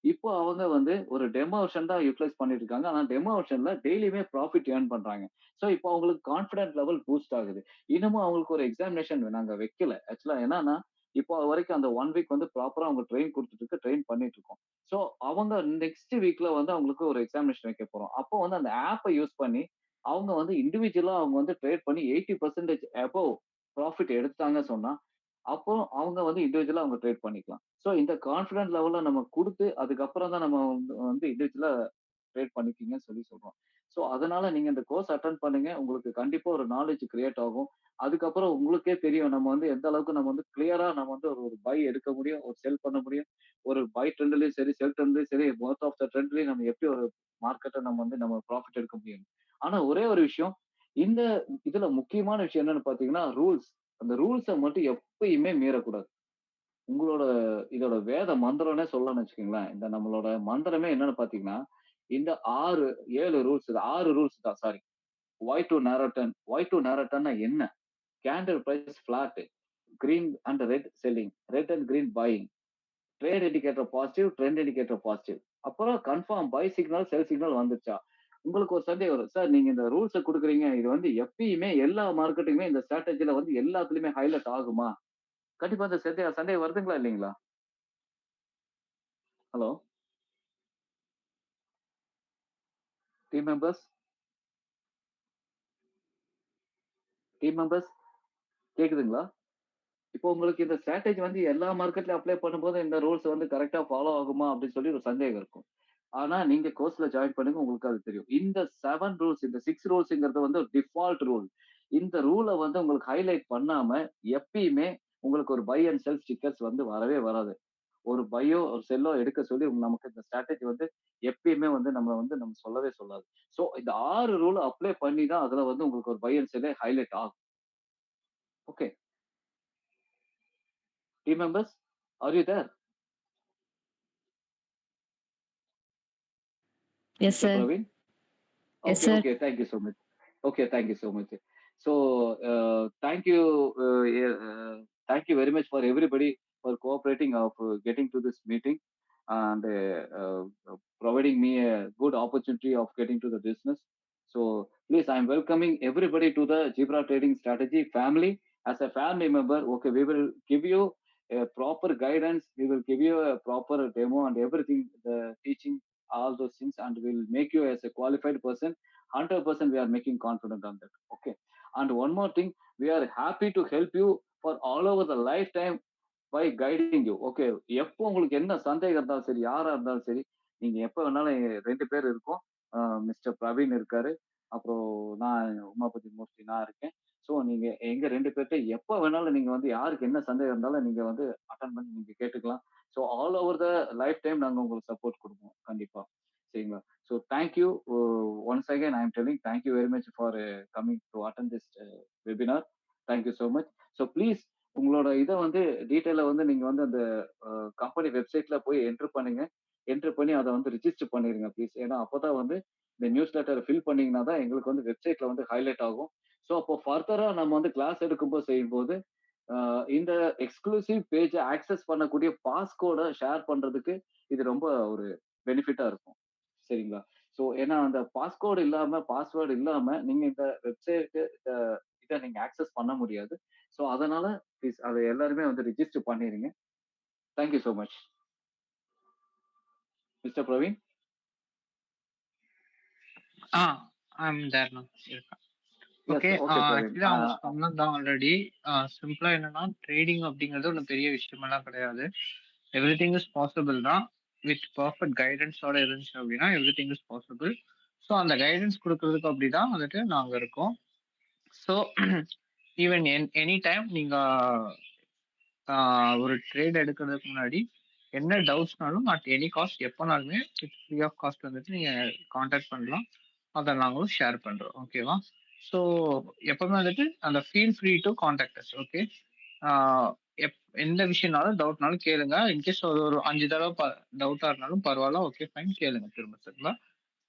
இப்போ அவங்க வந்து ஒரு டெமோ வெர்ஷன் தான் யூட்டிலைஸ் பண்ணிட்டு இருக்காங்க. ஆனா டெமோ வெர்ஷன்ல டெய்லியுமே ப்ராஃபிட் ஏர்ன் பண்றாங்க. ஸோ இப்போ அவங்களுக்கு கான்ஃபிடன்ட் லெவல் பூஸ்ட் ஆகுது. இன்னமும் அவங்களுக்கு ஒரு எக்ஸாமினேஷன் நாங்க வைக்கல. ஆக்சுவலா என்னன்னா, இப்போ வரைக்கும் அந்த 1 வீக் வந்து ப்ராப்பரா அவங்க ட்ரெயின் பண்ணிட்டு இருக்கோம். ஸோ அவங்க நெக்ஸ்ட் வீக்ல வந்து அவங்களுக்கு ஒரு எக்ஸாமினேஷன் வைக்க போறோம். அப்போ வந்து அந்த ஆப்ப யூஸ் பண்ணி அவங்க வந்து இண்டிவிஜுவலா அவங்க வந்து ட்ரேட் பண்ணி 80% அபோவ் ப்ராஃபிட் எடுத்தாங்க சொன்னா, அப்போ அவங்க வந்து இண்டிவிஜுவலா அவங்க ட்ரேட் பண்ணிக்கலாம். ஸோ இந்த கான்ஃபிடன்ட் லெவல நம்ம குடுத்து, அதுக்கப்புறம் தான் நம்ம வந்து இண்டிவிஜுவலா ட்ரேட் பண்ணிக்கங்கன்னு சொல்றோம். ஸோ அதனால நீங்க இந்த கோர்ஸ் அட்டெண்ட் பண்ணுங்க. உங்களுக்கு கண்டிப்பா ஒரு நாலேட்ஜ் கிரியேட் ஆகும். அதுக்கப்புறம் உங்களுக்கே தெரியும். நம்ம வந்து எந்த அளவுக்கு நம்ம வந்து கிளியரா நம்ம வந்து ஒரு ஒரு பை எடுக்க முடியும். ஒரு செல் பண்ண முடியும். ஒரு பை ட்ரெண்ட்லயும் சரி, செல் ட்ரெண்ட்லயும் சரி, போத் ஆஃப் த ட்ரெண்ட்லயும் நம்ம எப்படி ஒரு மார்க்கெட்ட நம்ம ப்ராஃபிட் எடுக்க முடியும். ஆனா ஒரே ஒரு விஷயம், இந்த இதுல முக்கியமான விஷயம் என்னன்னு பார்த்தீங்கன்னா, ரூல்ஸ். அந்த ரூல்ஸ மட்டும் எப்பயுமே மீறக்கூடாது. உங்களோட இதோட வேத மந்திரம்னே சொல்லலாம்னு வச்சுக்கோங்களேன். இந்த நம்மளோட மந்திரமே என்னன்னு பார்த்தீங்கன்னா, இந்த 6, 7 ரூல்ஸ் 6 ரூல்ஸ் தான் sorry. Why to narrow turn. Why to narrow டர்ன்னா என்ன? Candle price flat. Green and red selling. Red and green buying. Trade indicator positive, trend indicator positive. அப்புறம் confirm buy signal, sell signal வந்துருச்சா? உங்களுக்கு ஒரு சந்தேகம் வரும். Sir நீங்க இந்த ரூல்ஸ குடுக்குறீங்க. இது வந்து எப்பயுமே எல்லா மார்க்கெட்டுக்குமே இந்த ஸ்ட்ராட்டஜில வந்து எல்லாத்துலயுமே ஹைலைட் ஆகுமா? கண்டிப்பா அந்த சந்தேகம் வருதுங்களா இல்லீங்களா? Hello team members team members கேக்குதுங்களா? இப்போ உங்களுக்கு இந்த ஸ்ட்ராட்டஜி வந்து எல்லா மார்க்கெட்லயும் அப்ளை பண்ணும்போது இந்த ரூல்ஸ் வந்து கரெக்ட்டா ஃபாலோ ஆகுமா? அப்படின்னு சொல்லி ஒரு சந்தேகம் இருக்கும். ஆனா நீங்க கோர்ஸ்ல ஜாயின் பண்ணுங்க. உங்களுக்கு அது தெரியும். இந்த 7 ரூல்ஸ் இந்த 6 ரூல்ஸ்ங்கிறது வந்து ஒரு டிஃபால்ட் ரூல். இந்த ரூல வந்து உங்களுக்கு ஹைலைட் பண்ணாம எப்பயுமே உங்களுக்கு ஒரு பை அண்ட் செல் ஸ்டிக்கர்ஸ் வந்து வரவே வராது. ஒரு பையோ, ஒரு செல்லோ எடுக்க சொல்லி நமக்கு இந்த ஸ்ட்ராட்டஜி வந்து எப்பயுமே வந்து நம்ம சொல்லவே சொல்லாது. ஸோ இந்த 6 ரூல அப்ளை பண்ணி தான் அதுல வந்து உங்களுக்கு ஒரு பை அண்ட் செல்லே ஹைலைட் ஆகும். Okay. Team members are you there? Yes mister sir. Praveen? Yes Okay, sir. okay. Thank you so much. Okay, thank you so much. So, thank you, yeah, thank you very much for everybody for cooperating of getting to this meeting and providing me a good opportunity of getting to the business. So, please, I'm welcoming everybody to the Zebra Trading Strategy family. As a family member, okay, we will give you a proper guidance. We will give you a proper demo and everything, the teaching, all those things, and we'll make you as a qualified person. 100% we are making confident on that. Okay. And one more thing, we are happy to help you for all over the lifetime by guiding you. Okay. எப்போ உங்களுக்கு என்ன சந்தேகம் இருந்தாலும் சரி, யாரா இருந்தாலும் சரி, நீங்க எப்ப வேணாலும் 2 பேர் இருக்கோம். மிஸ்டர் பிரவீன் இருக்காரு. அப்புறம் நான் உமாபதி மூர்த்தி நான் இருக்கேன். ஸோ நீங்க எங்க 2 பேர்ட்ட எப்ப வேணாலும் நீங்க வந்து யாருக்கு என்ன சந்தேகம் இருந்தாலும் நீங்க வந்து அட்டெண்ட் பண்ணி நீங்க கேட்டுக்கலாம். So all over the life time நாங்க உங்களுக்கு சப்போர்ட் குடுப்போம். கண்டிப்பா. சரிங்களா? So thank you. Once again, I am telling thank you very much for coming to attend this webinar. Thank you so much. So please, உங்களோட இத வந்து டீட்டெயிலா வந்து நீங்க வந்து அந்த கம்பெனி வெப்சைட்ல போய் என்டர் பண்ணுங்க. என்டர் பண்ணி அத வந்து ரிஜிஸ்டர் பண்ணிருங்க ப்ளீஸ். ஏன்னா அப்பதான் வந்து இந்த நியூஸ் லெட்டர் ஃபில் பண்ணீங்கன்னா தான் எங்களுக்கு வந்து வெப்சைட்ல வந்து ஹைலைட் ஆகும். ஸோ அப்போ ஃபர்தரா நம்ம வந்து கிளாஸ் எடுக்கும்போது செய்யும்போது இந்த எக்ஸ்க்ளூசிவ் பேஜ ஆக்சஸ் பண்ணக்கூடிய பாஸ்கோட ஷேர் பண்றதுக்கு இது ரொம்ப ஒரு பெனிஃபிட்டா இருக்கும். சரிங்களா? ஸோ ஏன்னா அந்த பாஸ்கோடு இல்லாம, பாஸ்வேர்ட் இல்லாம நீங்க இந்த வெப்சைட் இத நீங்க ஆக்சஸ் பண்ண முடியாது. ஸோ அதனால ப்ளீஸ் அத எல்லாருமே வந்து ரிஜிஸ்டர் பண்ணிருங்க. Thank you so much. Mr. Praveen? I'm there now. இருக்கேன். Yes, okay. okay, Praveen. Actually அவங்க சொன்னது தான் ஆல்ரெடி. சிம்பிளா என்னன்னா, ட்ரேடிங் அப்படிங்கிறது ஒண்ணும் பெரிய விஷயமெல்லாம் கிடையாது. எவ்ரிதிங் இஸ் பாசிபிள் தான். வித் பெர்ஃபெக்ட் கைடன்ஸோட இருந்துச்சு அப்படின்னா எவ்ரிதிங் இஸ் பாசிபிள். ஸோ அந்த கைடன்ஸ் கொடுக்கறதுக்கு அப்படிதான் வந்துட்டு நாங்க இருக்கோம். ஸோ ஈவன் எனி டைம் நீங்க ஒரு ட்ரேட் எடுக்கிறதுக்கு முன்னாடி என்ன டவுட்ஸ்னாலும் அட் எனி காஸ்ட் எப்போனாலுமே வித் ஃப்ரீ ஆஃப் காஸ்ட் வந்துட்டு நீங்க காண்டாக்ட் பண்ணலாம். அதை நாங்களும் ஷேர் பண்றோம். ஓகேவா? ஸோ எப்பவுமே வந்துட்டு அந்த feel free to contact us. Okay. எந்த விஷயம்னாலும் டவுட்னாலும் கேளுங்க. இன்கேஸ் ஒரு 5 தடவை டவுட்டா இருந்தாலும் பரவாயில்ல. ஓகே ஃபைன், கேளுங்க திரும்ப திரும்ப.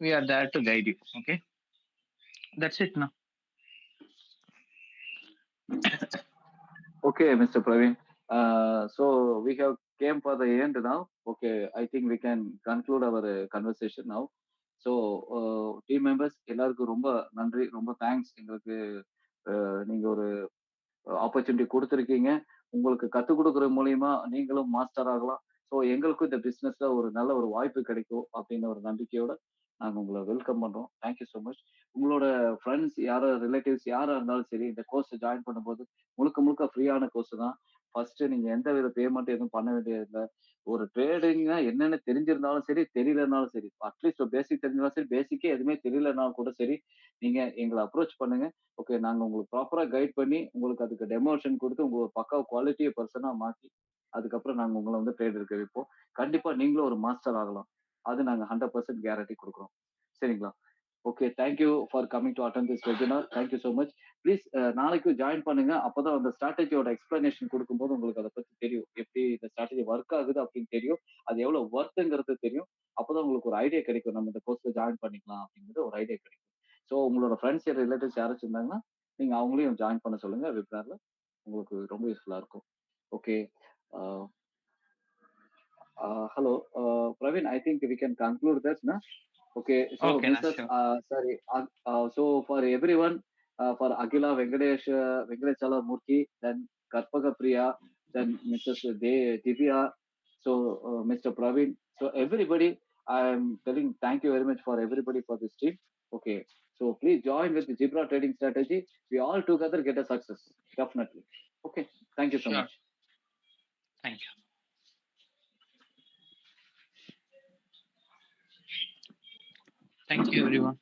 We are there to guide you. Okay, that's it. Okay, Mr. Praveen. So we have came for the end now. Okay, I think we can conclude our conversation now. So team members எல்லாருக்கும் ரொம்ப நன்றி, ரொம்ப thanks. எங்களுக்கு நீங்க ஒரு opportunity கொடுத்துருக்கீங்க. உங்களுக்கு கற்றுக் கொடுக்குற மூலியமா நீங்களும் மாஸ்டர் ஆகலாம். ஸோ எங்களுக்கும் இந்த பிஸ்னஸ்ல ஒரு நல்ல ஒரு வாய்ப்பு கிடைக்கும் அப்படின்னு ஒரு நம்பிக்கையோட நாங்கள் உங்களை வெல்கம் பண்றோம். Thank you so much. உங்களோட ஃப்ரெண்ட்ஸ் யாரோ ரிலேட்டிவ்ஸ் யாரா இருந்தாலும் சரி, இந்த கோர்ஸ் ஜாயின் பண்ணும்போது முழுக்க முழுக்க ஃப்ரீயான கோர்ஸ் தான். ஃபர்ஸ்ட் நீங்க எந்த வித பேமெண்ட் எதுவும் பண்ண வேண்டியதில்லை. ஒரு ட்ரேடிங்னா என்னென்ன தெரிஞ்சிருந்தாலும் சரி, தெரியலனாலும் சரி, அட்லீஸ்ட் ஒரு பேசிக் தெரிஞ்சாலும் சரி, பேசிக்கே எதுவுமே தெரியலனாலும் கூட சரி, நீங்க எங்களை அப்ரோச் பண்ணுங்க. ஓகே, நாங்க உங்களுக்கு ப்ராப்பரா கைட் பண்ணி உங்களுக்கு அதுக்கு டெமோஷன் கொடுத்து உங்க பக்கா குவாலிட்டியை பர்சனா மாத்தி அதுக்கப்புறம் நாங்க உங்களை வந்து ட்ரேட் இருக்க வைப்போம். கண்டிப்பா நீங்களும் ஒரு மாஸ்டர் ஆகலாம். அது நாங்க 100% கேரண்டி கொடுக்குறோம். சரிங்களா? Okay, thank you for coming to attend this webinar. Thank you so much. Please நாளைக்கு ஜாயின் பண்ணுங்க. அப்பதான் அந்த ஸ்ட்ராட்டஜியோட எக்ஸ்பிளனேஷன் கொடுக்கும்போது உங்களுக்கு அதை பத்தி தெரியும். எப்படி இந்த ஸ்ட்ராட்டஜி ஒர்க் ஆகுது அப்படின்னு தெரியும். அது எவ்வளவு ஒர்த்துங்கிறது தெரியும். அப்பதான் உங்களுக்கு ஒரு ஐடியா கிடைக்கும். நம்ம இந்த கோர்ஸ்ல ஜாயின் பண்ணிக்கலாம் அப்படிங்கிறது ஒரு ஐடியா கிடைக்கும். ஸோ உங்களோட ஃப்ரெண்ட்ஸ் ரிலேட்டிவ்ஸ் யாராச்சும் இருந்தாங்கன்னா நீங்க அவங்களையும் ஜாயின் பண்ண சொல்லுங்க. வெபினார்ல உங்களுக்கு ரொம்ப யூஸ்ஃபுல்லா இருக்கும். Okay. Hello, Praveen. I think we can conclude this, na? Okay. So, okay, Mrs. Sure. Sorry. So for everyone, for Agila Venkatesh, Venkateshala Murthy, then Karpaka Priya, then Mrs. Divya, so Mr. Praveen. So everybody, I am telling thank you very much for everybody for this team. Okay. So please join with the Zebra Trading Strategy. We all together get a success. Definitely. Okay. Thank you so Sure. much. Thank you. Thank you, everyone.